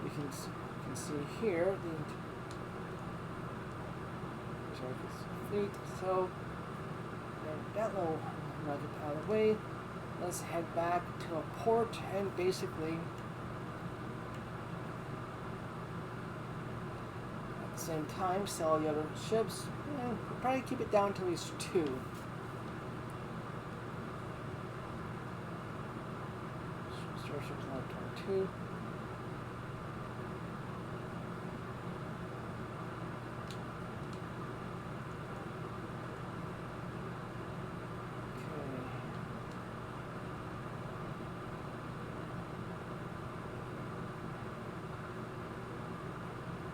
You can see here the fleet. So that little nugget out of the way. Let's head back to a port and basically at the same time sell the other ships and probably keep it down to at least 2. Starships now 22.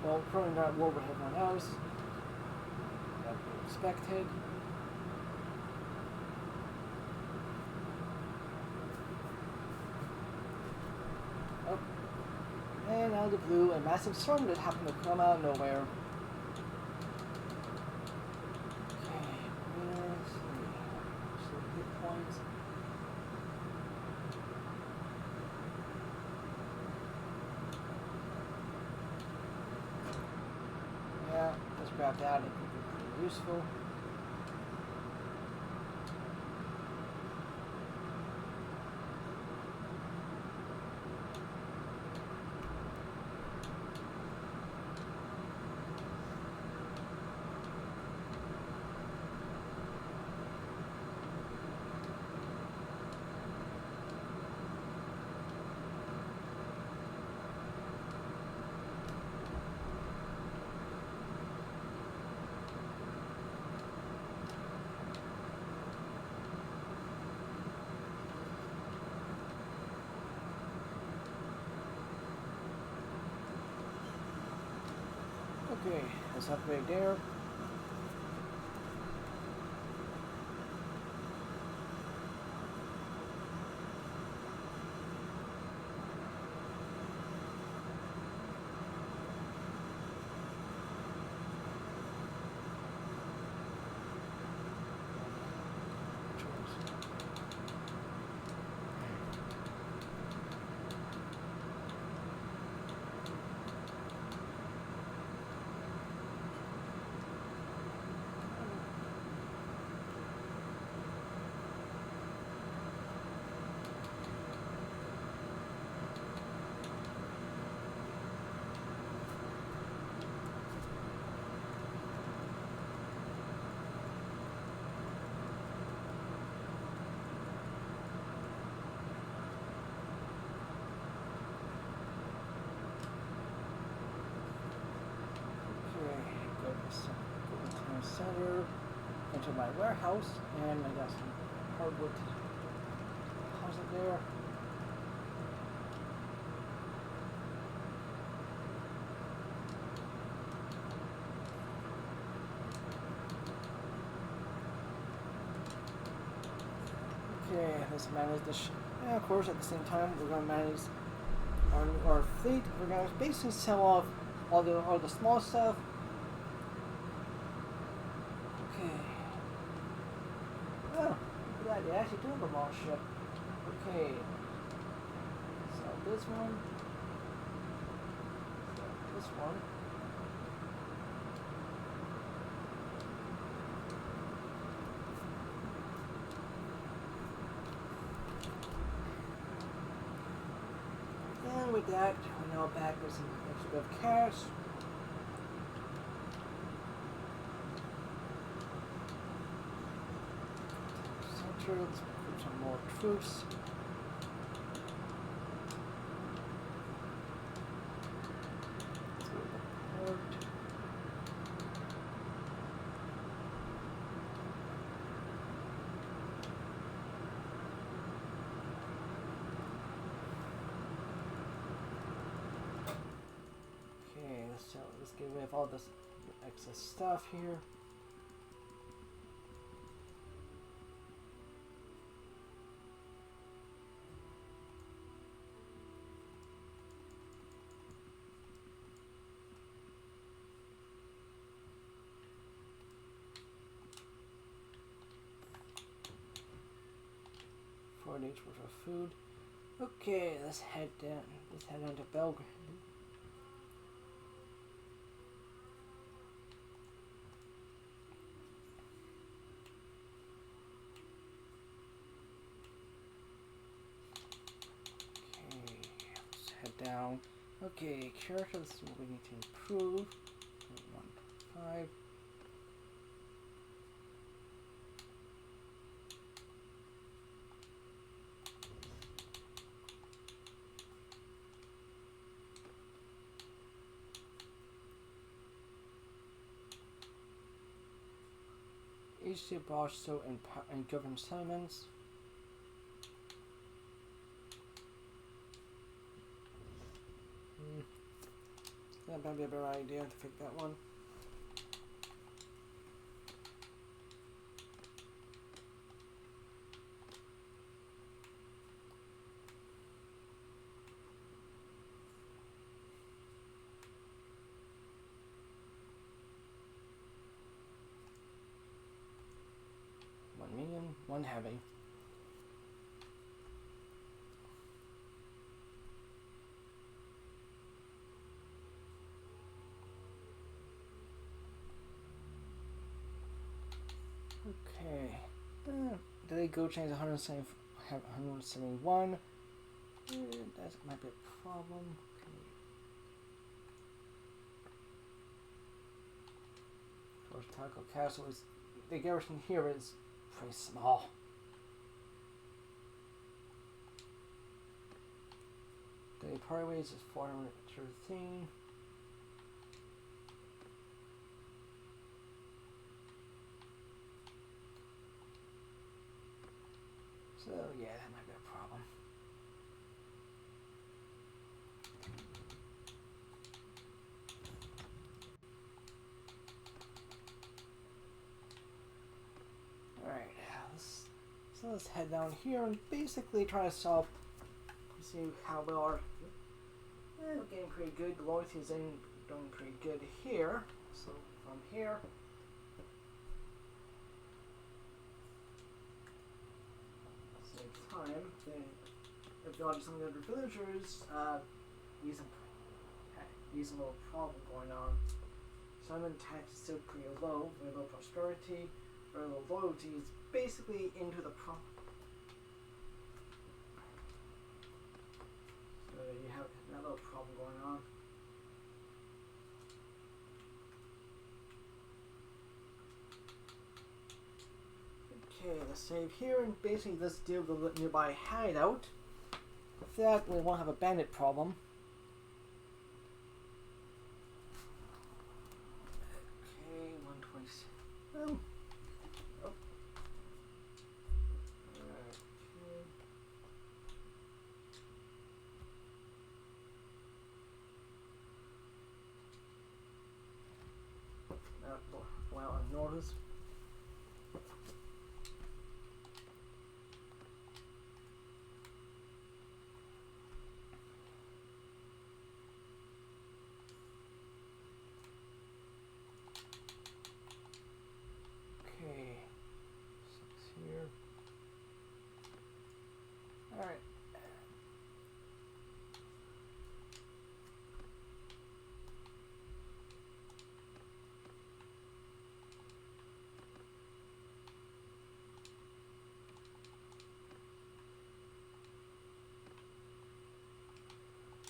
Well, currently not war with everyone else. That we expected. Oh. And out of the blue, a massive storm that happened to come out of nowhere. Okay, let's see. Some hit points. Yeah, let's grab that. I think it's pretty useful. Okay, let's upgrade there. Center, enter my warehouse, and I got some hardwood deposit there. Okay, let's manage the yeah, of course, at the same time, we're going to manage our fleet. We're going to basically sell off all the small stuff. Okay. Oh, look at that. They actually do have a launch ship. Okay. So this one. So this one. And with that, we're now back with some extra bit of cash. Center, let's put some more troops. Okay, so let's get rid of all this excess stuff here. Each worth of food. Okay, let's head down. Let's head down to Belgrade. Okay, let's head down. Okay, characters we need to improve. 1, 5. HC also and govern settlements. That might be a better idea to pick that one. Medium, 1 heavy. Okay. Did they go change 170? Have 171. That might be a problem. Okay. Of course, Taco Castle is the garrison here is pretty small. The party ways is 413. So yeah, that might be a problem. Alright, let's head down here and basically try to solve, see how we are. We're getting pretty good. Loyalty is doing pretty good here. So from here, same time, if you want some of the other villagers, use a little problem going on. Simon tax is still pretty low, very low prosperity, very low loyalty. Is basically into the problem. So you have that little problem going on. Okay, let's save here and basically let's deal with the nearby hideout. With that, we won't have a bandit problem. Okay, 127. Oh. Well, notice.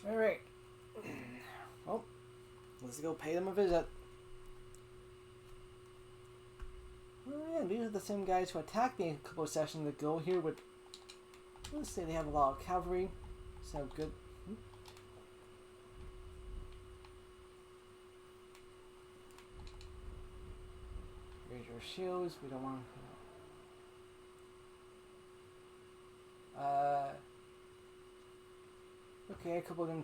Alright. Well, let's go pay them a visit. Oh yeah, these are the same guys who attacked me a couple of sessions ago here with... Let's say they have a lot of cavalry. Sound good. Raise your shields. We don't want... Okay, a couple of them...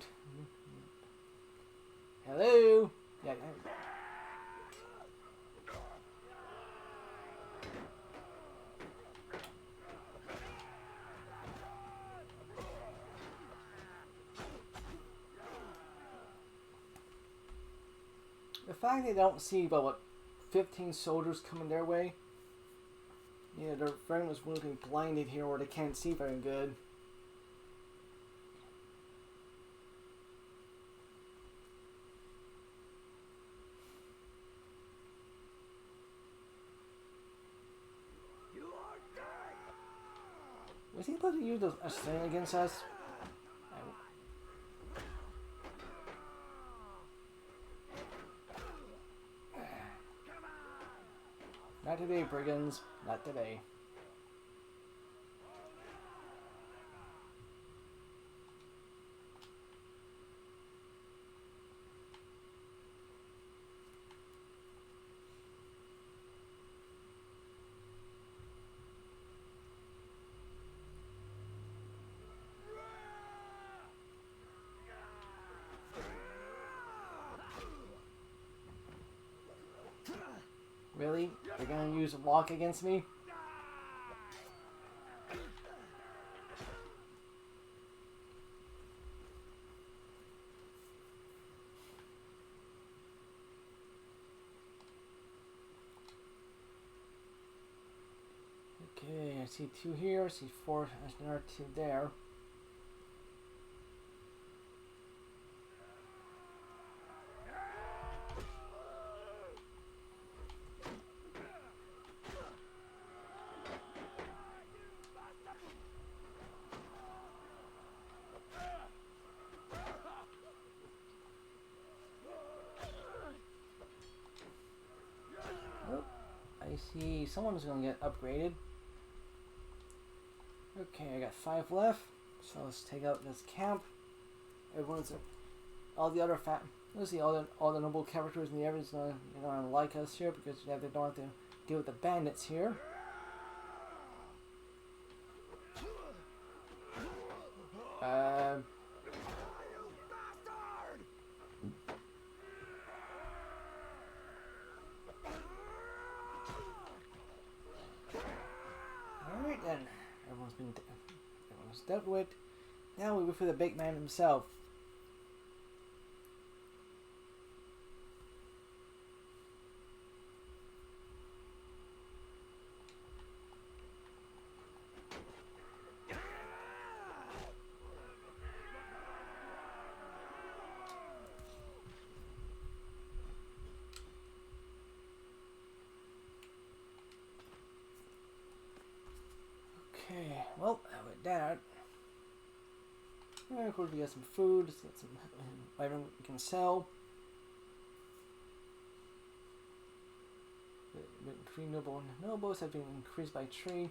Hello? Yeah. The fact they don't see about what 15 soldiers coming their way, yeah, they're very much looking blinded here where they can't see very good. Was he supposed to use a sling against us? Not today, brigands. Not today. Really? They're gonna use a lock against me? Okay, I see 2 here, I see 4, there's another 2 there. Oh, I see someone's gonna get upgraded. Okay, I got 5 left, so let's take out this camp. Everyone's all the other let's see, all the noble characters in the area gonna like us here because they don't have to deal with the bandits here. Alright then, everyone's dealt with. Now we wait for the big man himself. Okay, well, with that, of course we got some food, let's get some item we can sell. 3 nobles have been increased by 3.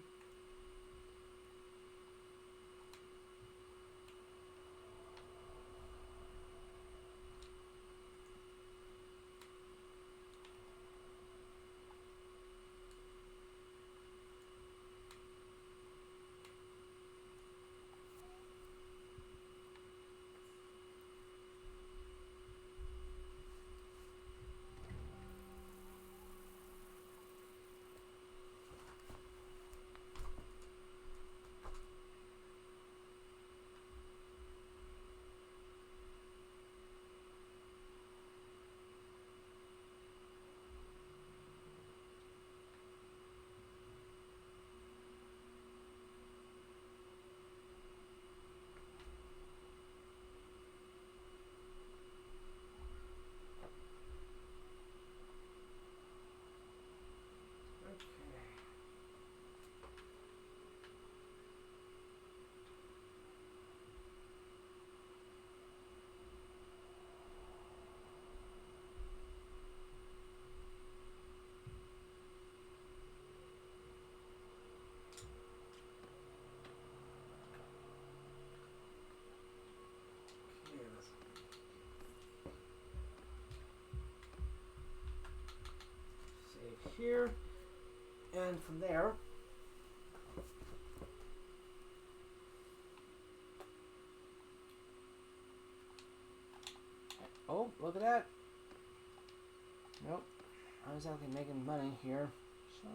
here, and from there. Oh, look at that. Nope. I was actually making money here, so.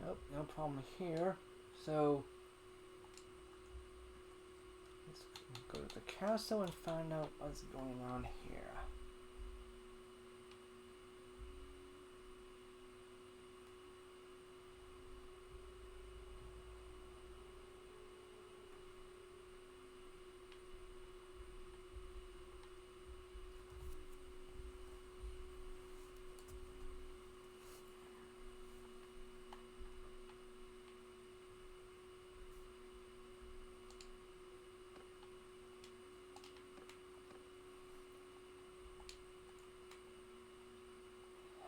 Nope, no problem here. So let's go to the castle and find out what's going on here.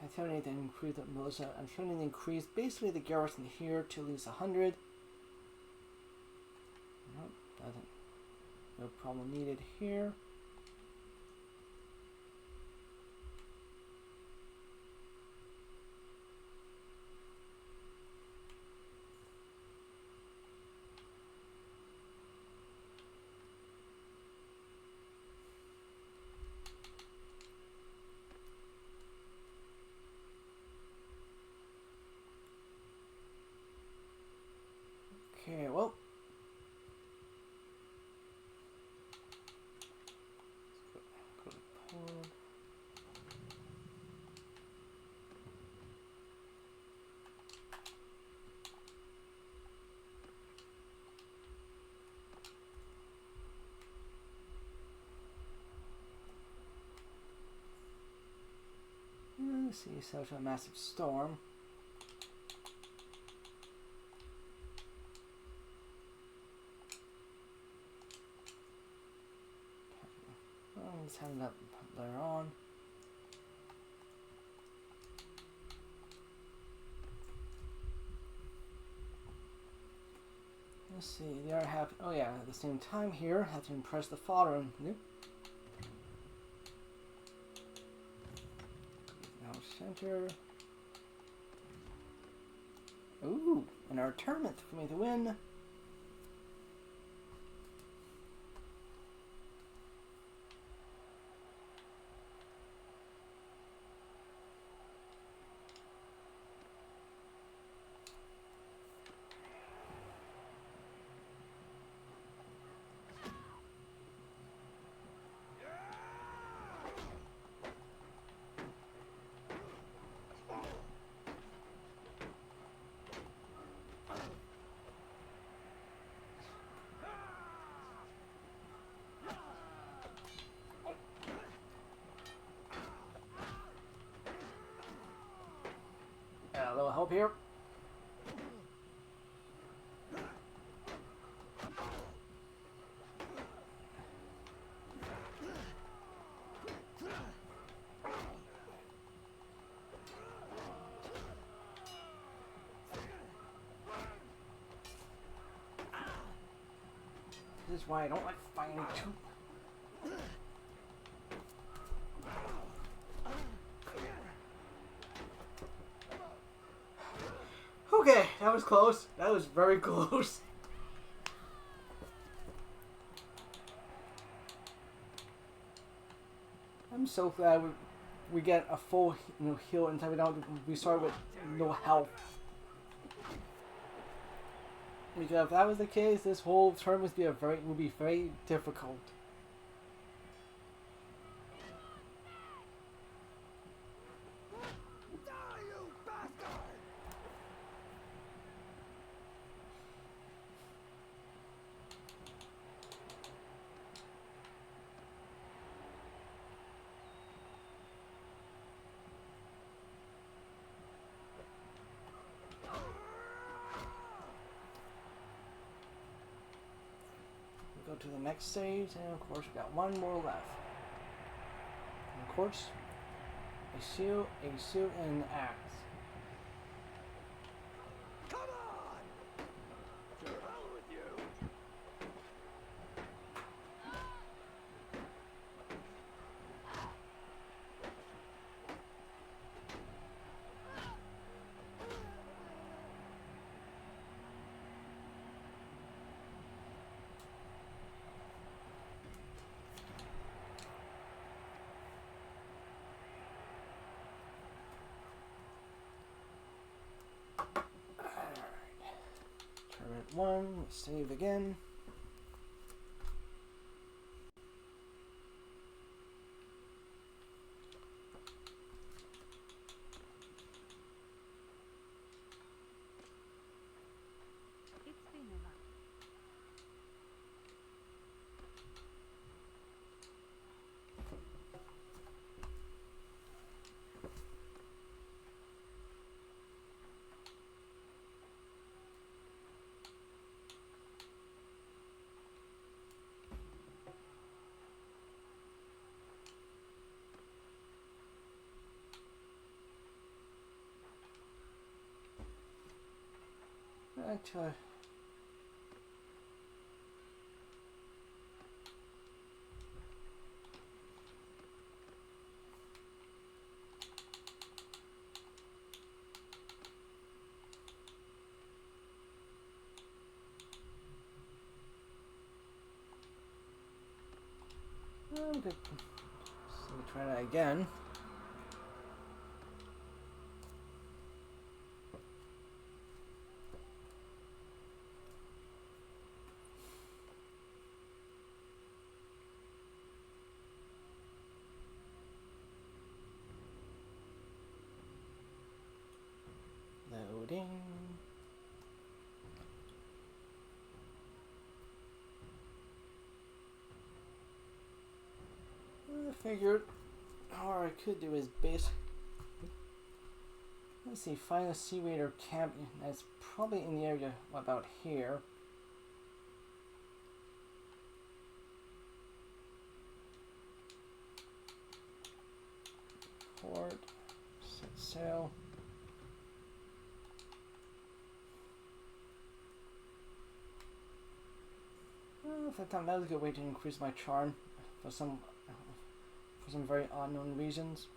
I still need to increase the militia. I'm trying to increase basically the garrison here to at least 100. Nope, doesn't. No problem needed here. Okay, well. Let's go to Poland. Let's see, such a massive storm. Let's have that later on. Let's see, they are happy. Oh yeah, at the same time here, have to impress the father. Nope. Now center. Ooh, and our tournament for me to win. A little help here. This is why I don't like fighting too. Okay, that was close. That was very close. I'm so glad we get a full heal until we start with no health. Because if that was the case, this whole turn would be very difficult. to the next stage, and of course we got one more left. And of course, a shield, and an axe. Come on! To hell with you! Tournament 1, save again. It's been a while. Actually, I'm good. So we try that again. Loading. I figured all I could do is let's see, find a sea raider camp that's probably in the area about here. Port, set sail. I thought that was a good way to increase my charm for some very unknown reasons.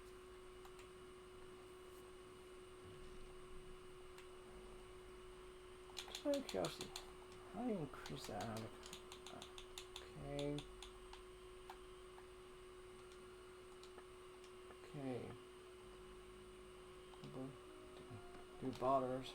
Just out of curiosity, how do you increase that? Okay. Okay. Do botters.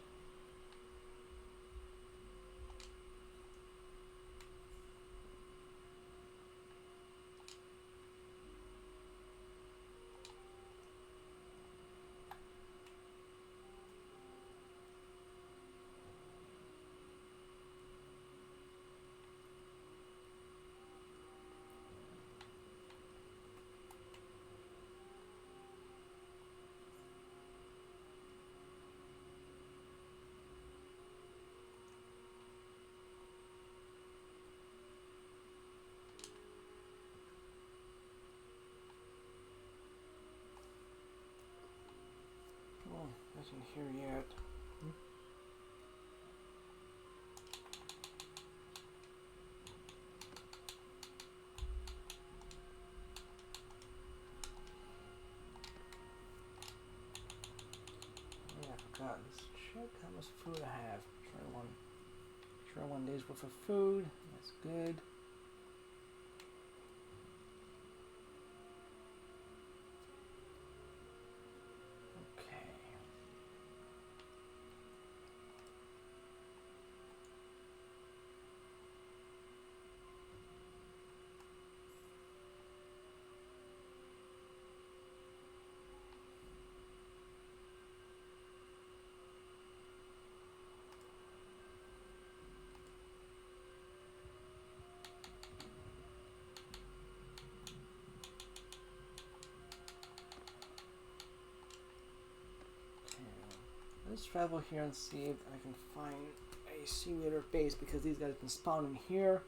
Oh, nothing here yet. Yeah, I forgot. Let's check how much food I have. Sure, 1 day's worth of food. That's good. Okay. Let's travel here and see if I can find a sea raider base because these guys have been spawning here.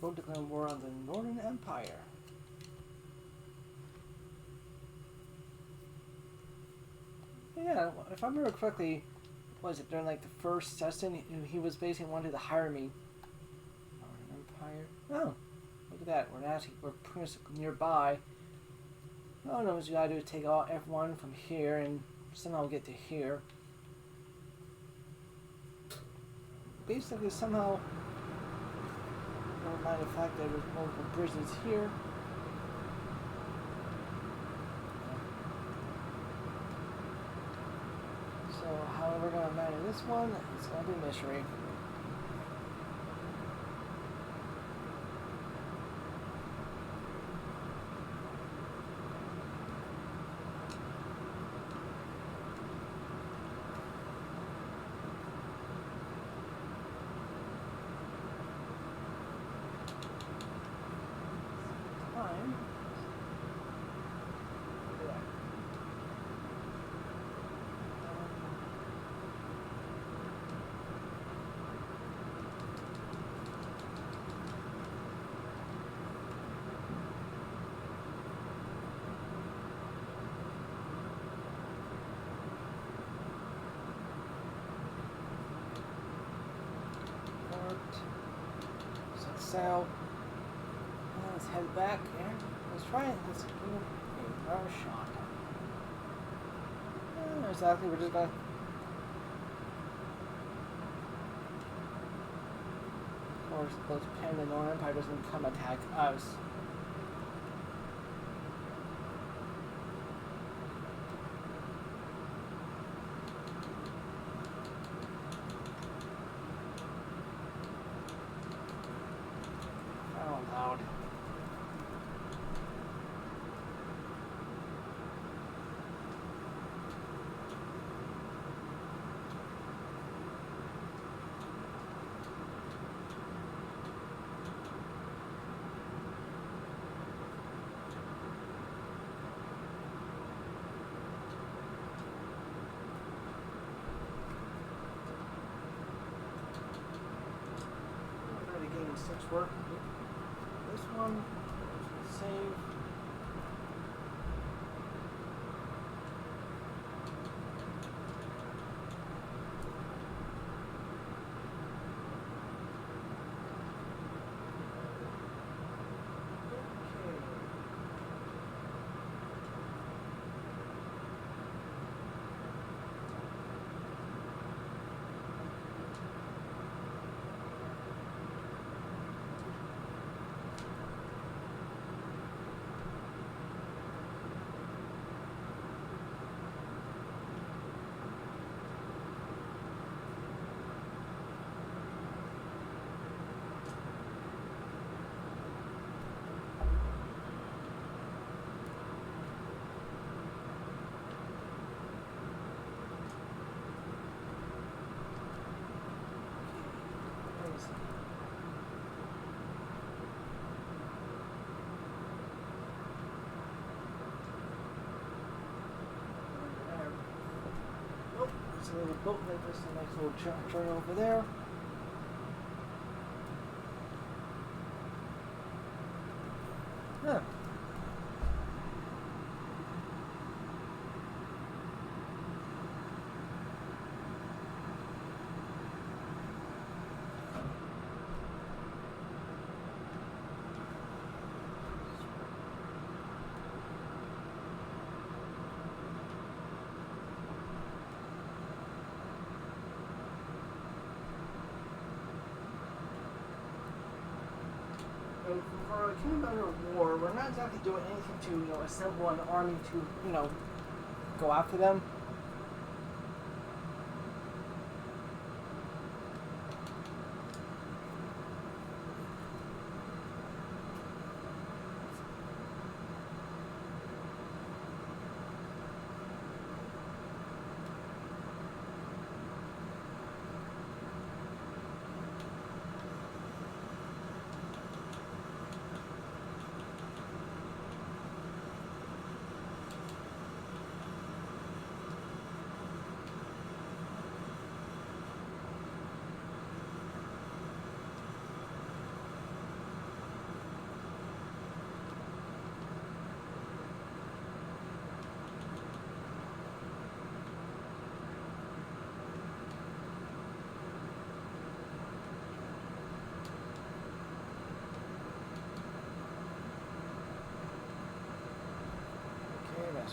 vote to declare war on the Northern Empire. Yeah, if I remember correctly, was it during like the first session, he was basically wanted to hire me. Northern Empire. Oh, look at that. We're pretty much nearby. All I know is you gotta do is take all F1 from here and somehow get to here. Basically, somehow, never mind the fact that there's multiple bridges here. So, how we're gonna manage this one, it's gonna be a mystery. Fine. Set sail. Let's head back and let's try it. Let's give it another shot. Exactly, we're just gonna. Of course, those Panda Northern Empire doesn't come attack us. Oh, loud. Already getting 6 work. This one, save. A little boat like this, a nice little turn over there. Huh. For a Kingdom of War, we're not exactly doing anything to, assemble an army to, go after them.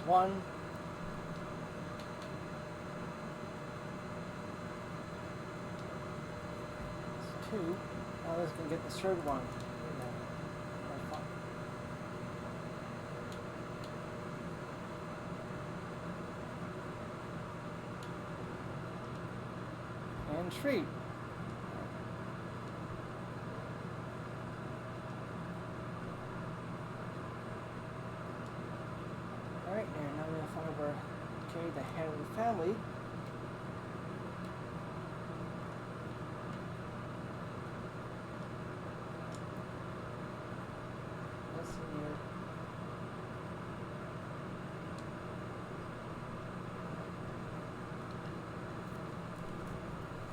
There's one. There's two. Now let's go get the third one. And three. Alright, and now we're going to find over the head of the family. Let's see here.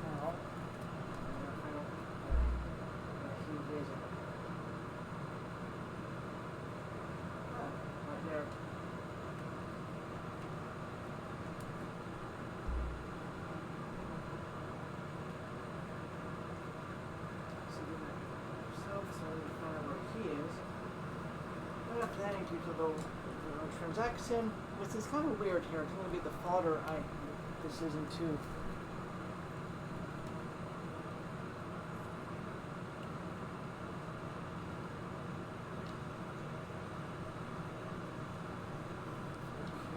Now, I'm going to find out where he is. Right there. After that, into the transaction, which is kind of weird here. It's going to be the father decision too.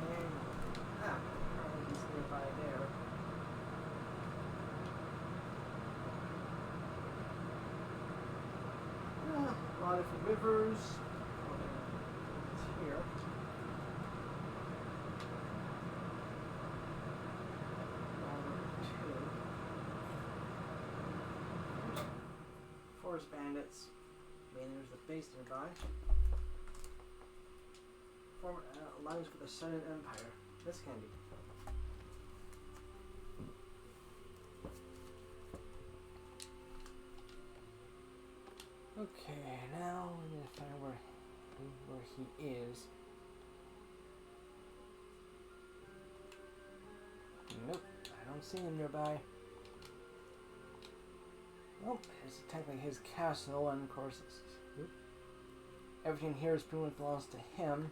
Okay. Apparently he's nearby there. A lot of different rivers. Here. Forest bandits. I mean, there's the base nearby. Form alliance with the Sun Empire. This can be. Okay, now we need to find where he is. Nope, I don't see him nearby. Well, here's technically his castle, and of course everything here is pretty much belongs to him.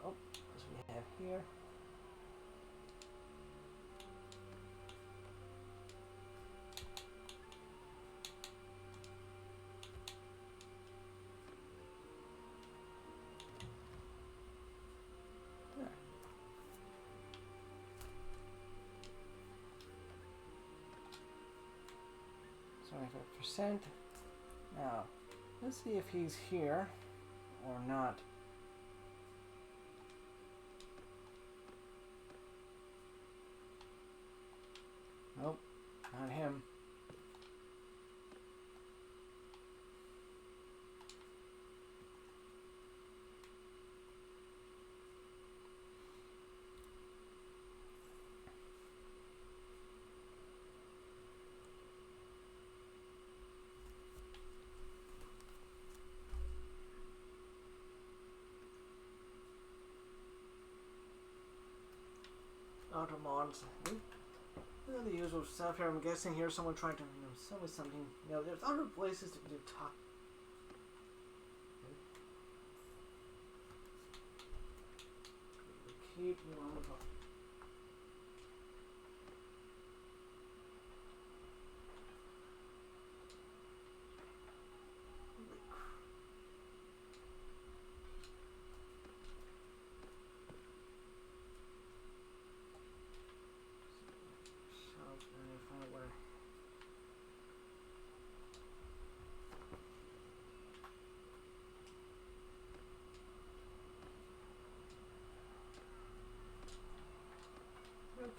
Oh, as we have here. There. 25%. Now, let's see if he's here or not. Nope, not him. Auto mods. The usual stuff here. I'm guessing here someone trying to sell me something. There's other places to talk. Keep you on the phone.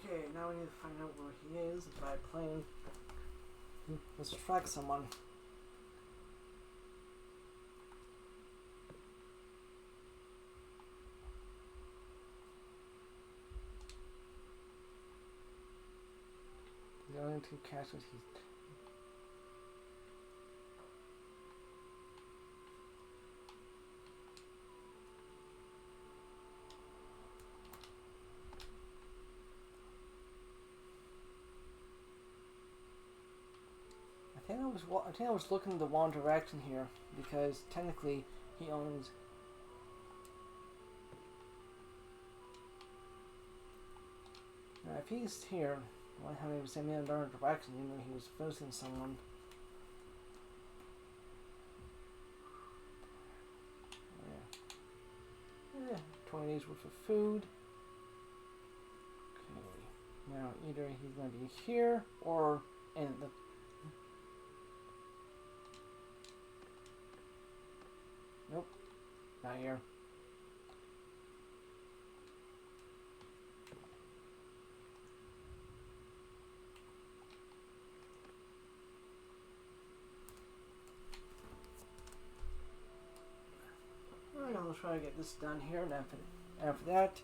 Okay, now we need to find out where he is by plane. Let's track someone. The only two castles he's... I think I was looking in the wrong direction here, because technically he owns If he's here, why haven't he sent me in a different direction even though he was visiting someone? Yeah. 20 days worth of food. Okay. Now either he's gonna be here or in the nope. Not here. Alright, I'll try to get this done here, and after that,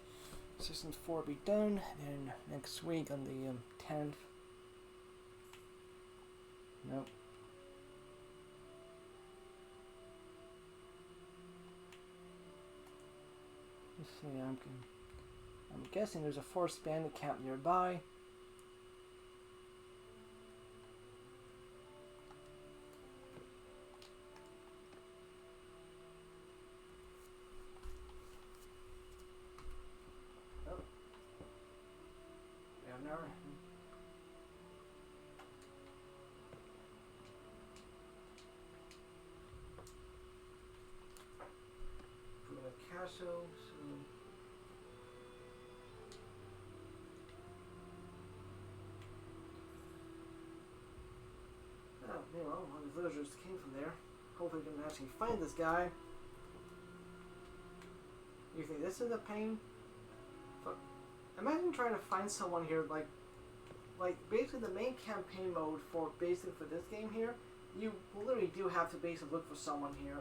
Systems 4 will be done, then next week on the 10th. Nope. Let's see, I'm guessing there's a forced bandit camp nearby. Castle, oh, you know, one of the villagers came from there. Hopefully we can actually find this guy. You think this is a pain? Fuck. Imagine trying to find someone here, like basically the main campaign mode for basically for this game here, you literally do have to basically look for someone here.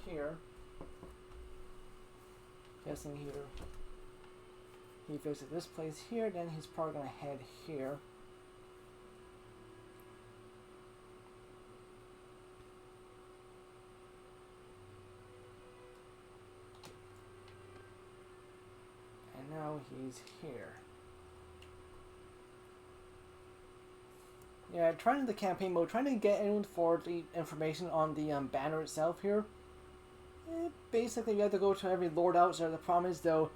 Here. Guessing here. He visited this place here, then he's probably gonna head here. And now he's here. Yeah, trying the campaign mode, trying to get anyone for the information on the banner itself here. Basically, you have to go to every lord out there. The problem is, though,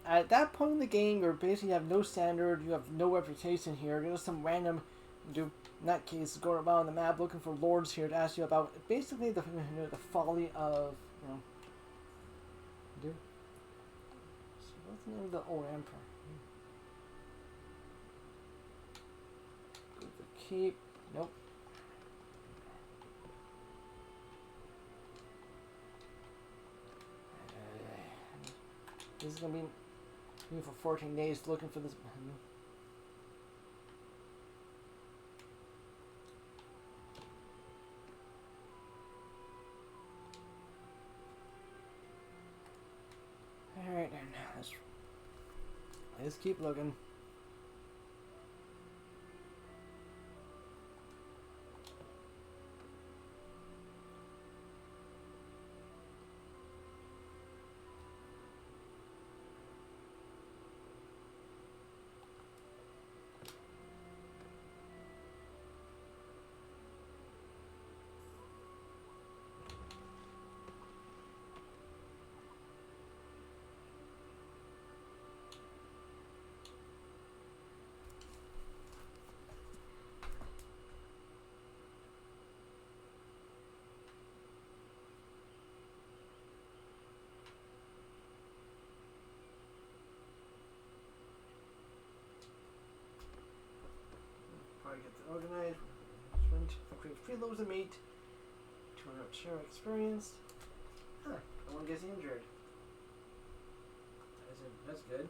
at that point in the game, you basically have no standard, you have no reputation here. You're just some random, in that case, going around the map looking for lords here to ask you about basically the folly of, So what's the name of the old emperor? Go to the keep. Nope. This is gonna be me for 14 days looking for this. Alright, then let's keep looking. Get to organize. Create 3 loaves of meat. 200 share experience. Huh. No one gets injured. That's good.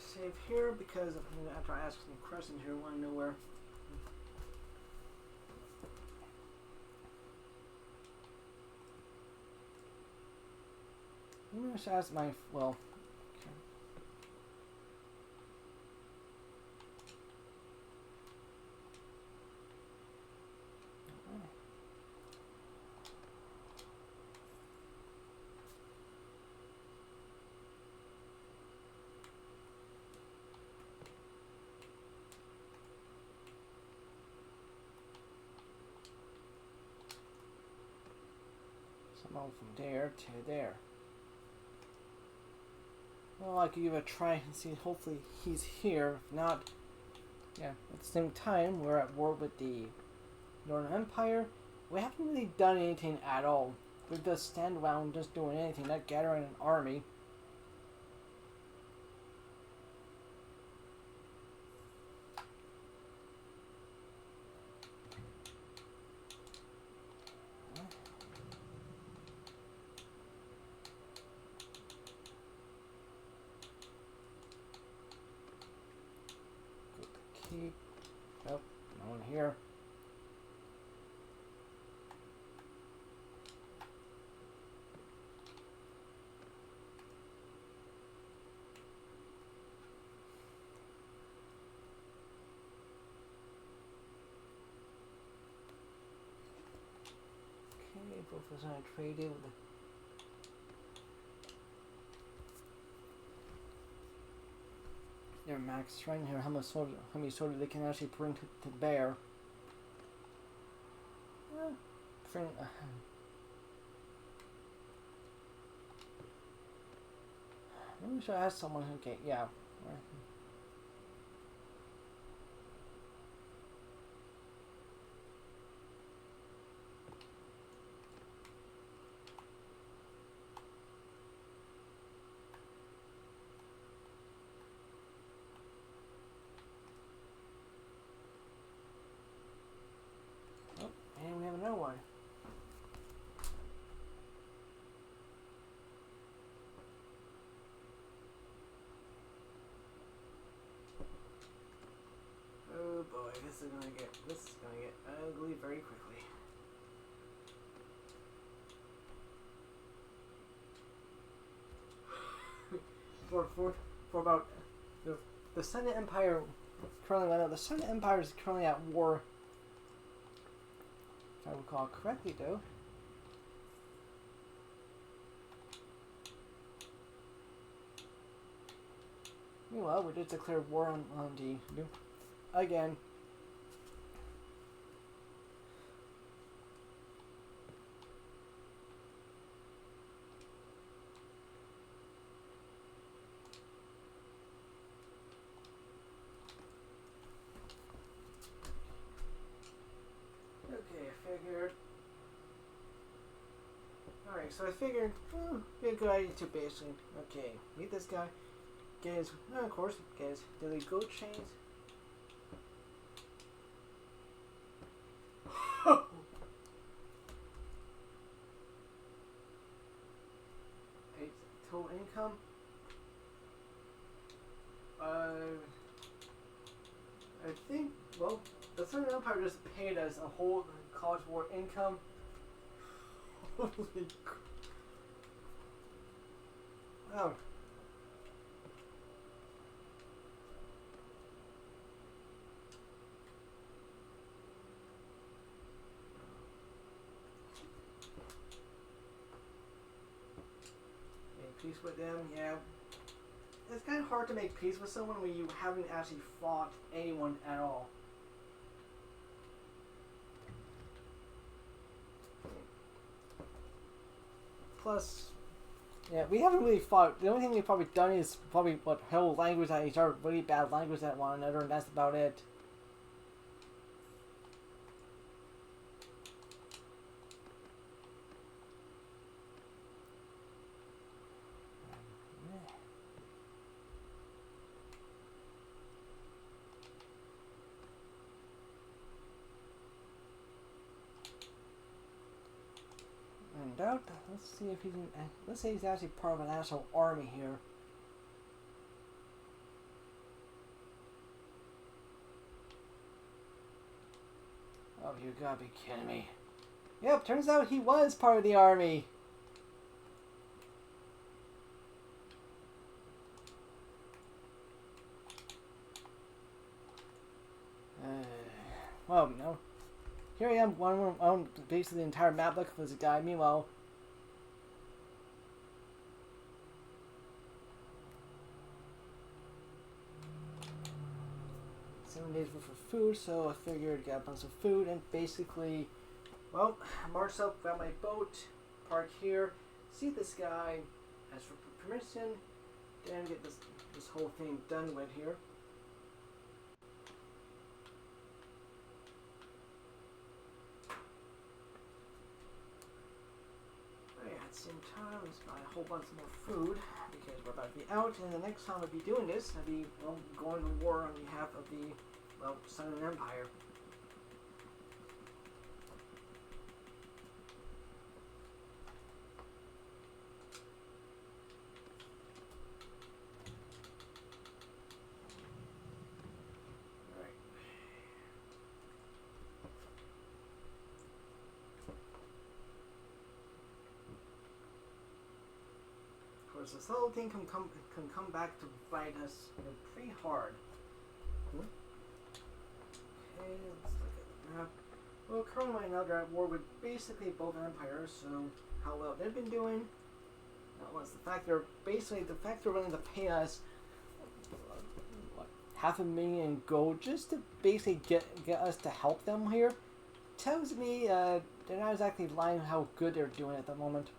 Save here because after I ask some questions here, I want to know where. Let me just ask my Come on, from there to there. Well, I could give it a try and see. Hopefully he's here. If not, yeah. At the same time, we're at war with the Northern Empire. We haven't really done anything at all. We just stand around just doing anything, not gathering an army. Keep. Nope, no one here. Okay, both of us are traded with the their max strength here, how many soldiers they can actually bring to bear. Maybe we should ask someone who can, yeah. Oh, and we have another one. Oh boy, this is gonna get ugly very quickly. for about the Senate Empire currently the Senate Empire is currently at war. If I recall correctly, though. Meanwhile, we just declared war on the again. Okay, I figured. Alright, so I figured, be a good idea to basically, okay, meet this guy, get his, of course, get his daily goat chains. Total income. I think, well, the Southern Empire just paid us a whole college war income. Holy crap. Wow. Make peace with them, yeah. It's kind of hard to make peace with someone when you haven't actually fought anyone at all. Plus, yeah, we haven't really fought. The only thing we've probably done is probably what whole language that each other, really bad language at one another, and that's about it. Doubt. Let's see if he's in. Let's say he's actually part of an actual army here. Oh, you gotta be kidding me! Yep, turns out he was part of the army. Well, no. Here I am, on basically the entire map looking for this guy. Meanwhile, days worth of food, so I figured get a bunch of food and basically, well, marched up, got my boat, park here, see this guy, ask for permission, then get this whole thing done with here. Alright, at the same time, let's buy a whole bunch more food because we're about to be out, and the next time I'll be doing this, I'll be going to war on behalf of the Southern Empire. This little thing can come back to bite us pretty hard. Okay, let's look at the map. Well, currently right now they're at war with basically both empires, so how well they've been doing. That was the fact they're willing to pay us what, $500,000 gold just to basically get us to help them here. Tells me they're not exactly lying how good they're doing at the moment.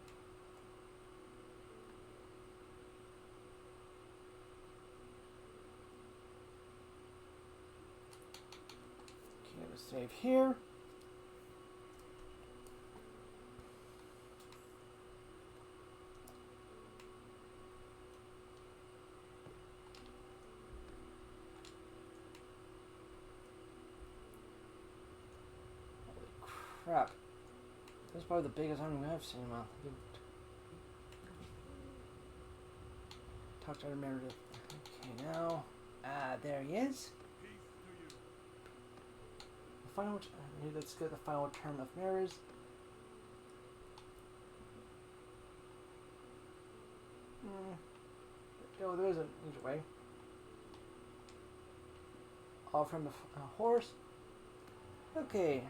Save here. Holy crap. This is probably the biggest army I've seen. Talk to our Meredith. Okay, now, there he is. Final, let's get the final term of marriage. Oh, there isn't either way. All from the horse. Okay.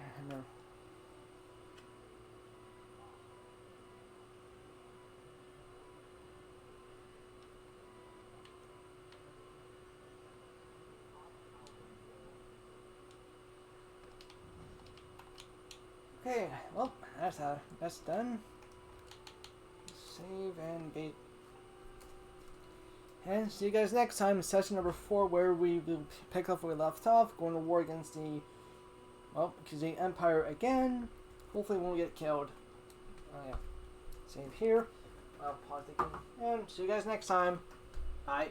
Okay, well, that's done. Save and bait. And see you guys next time in session number 4, where we will pick up where we left off, going to war against the Empire again. Hopefully we won't get killed. Yeah. Save here. I'll pause the game. And see you guys next time. Bye.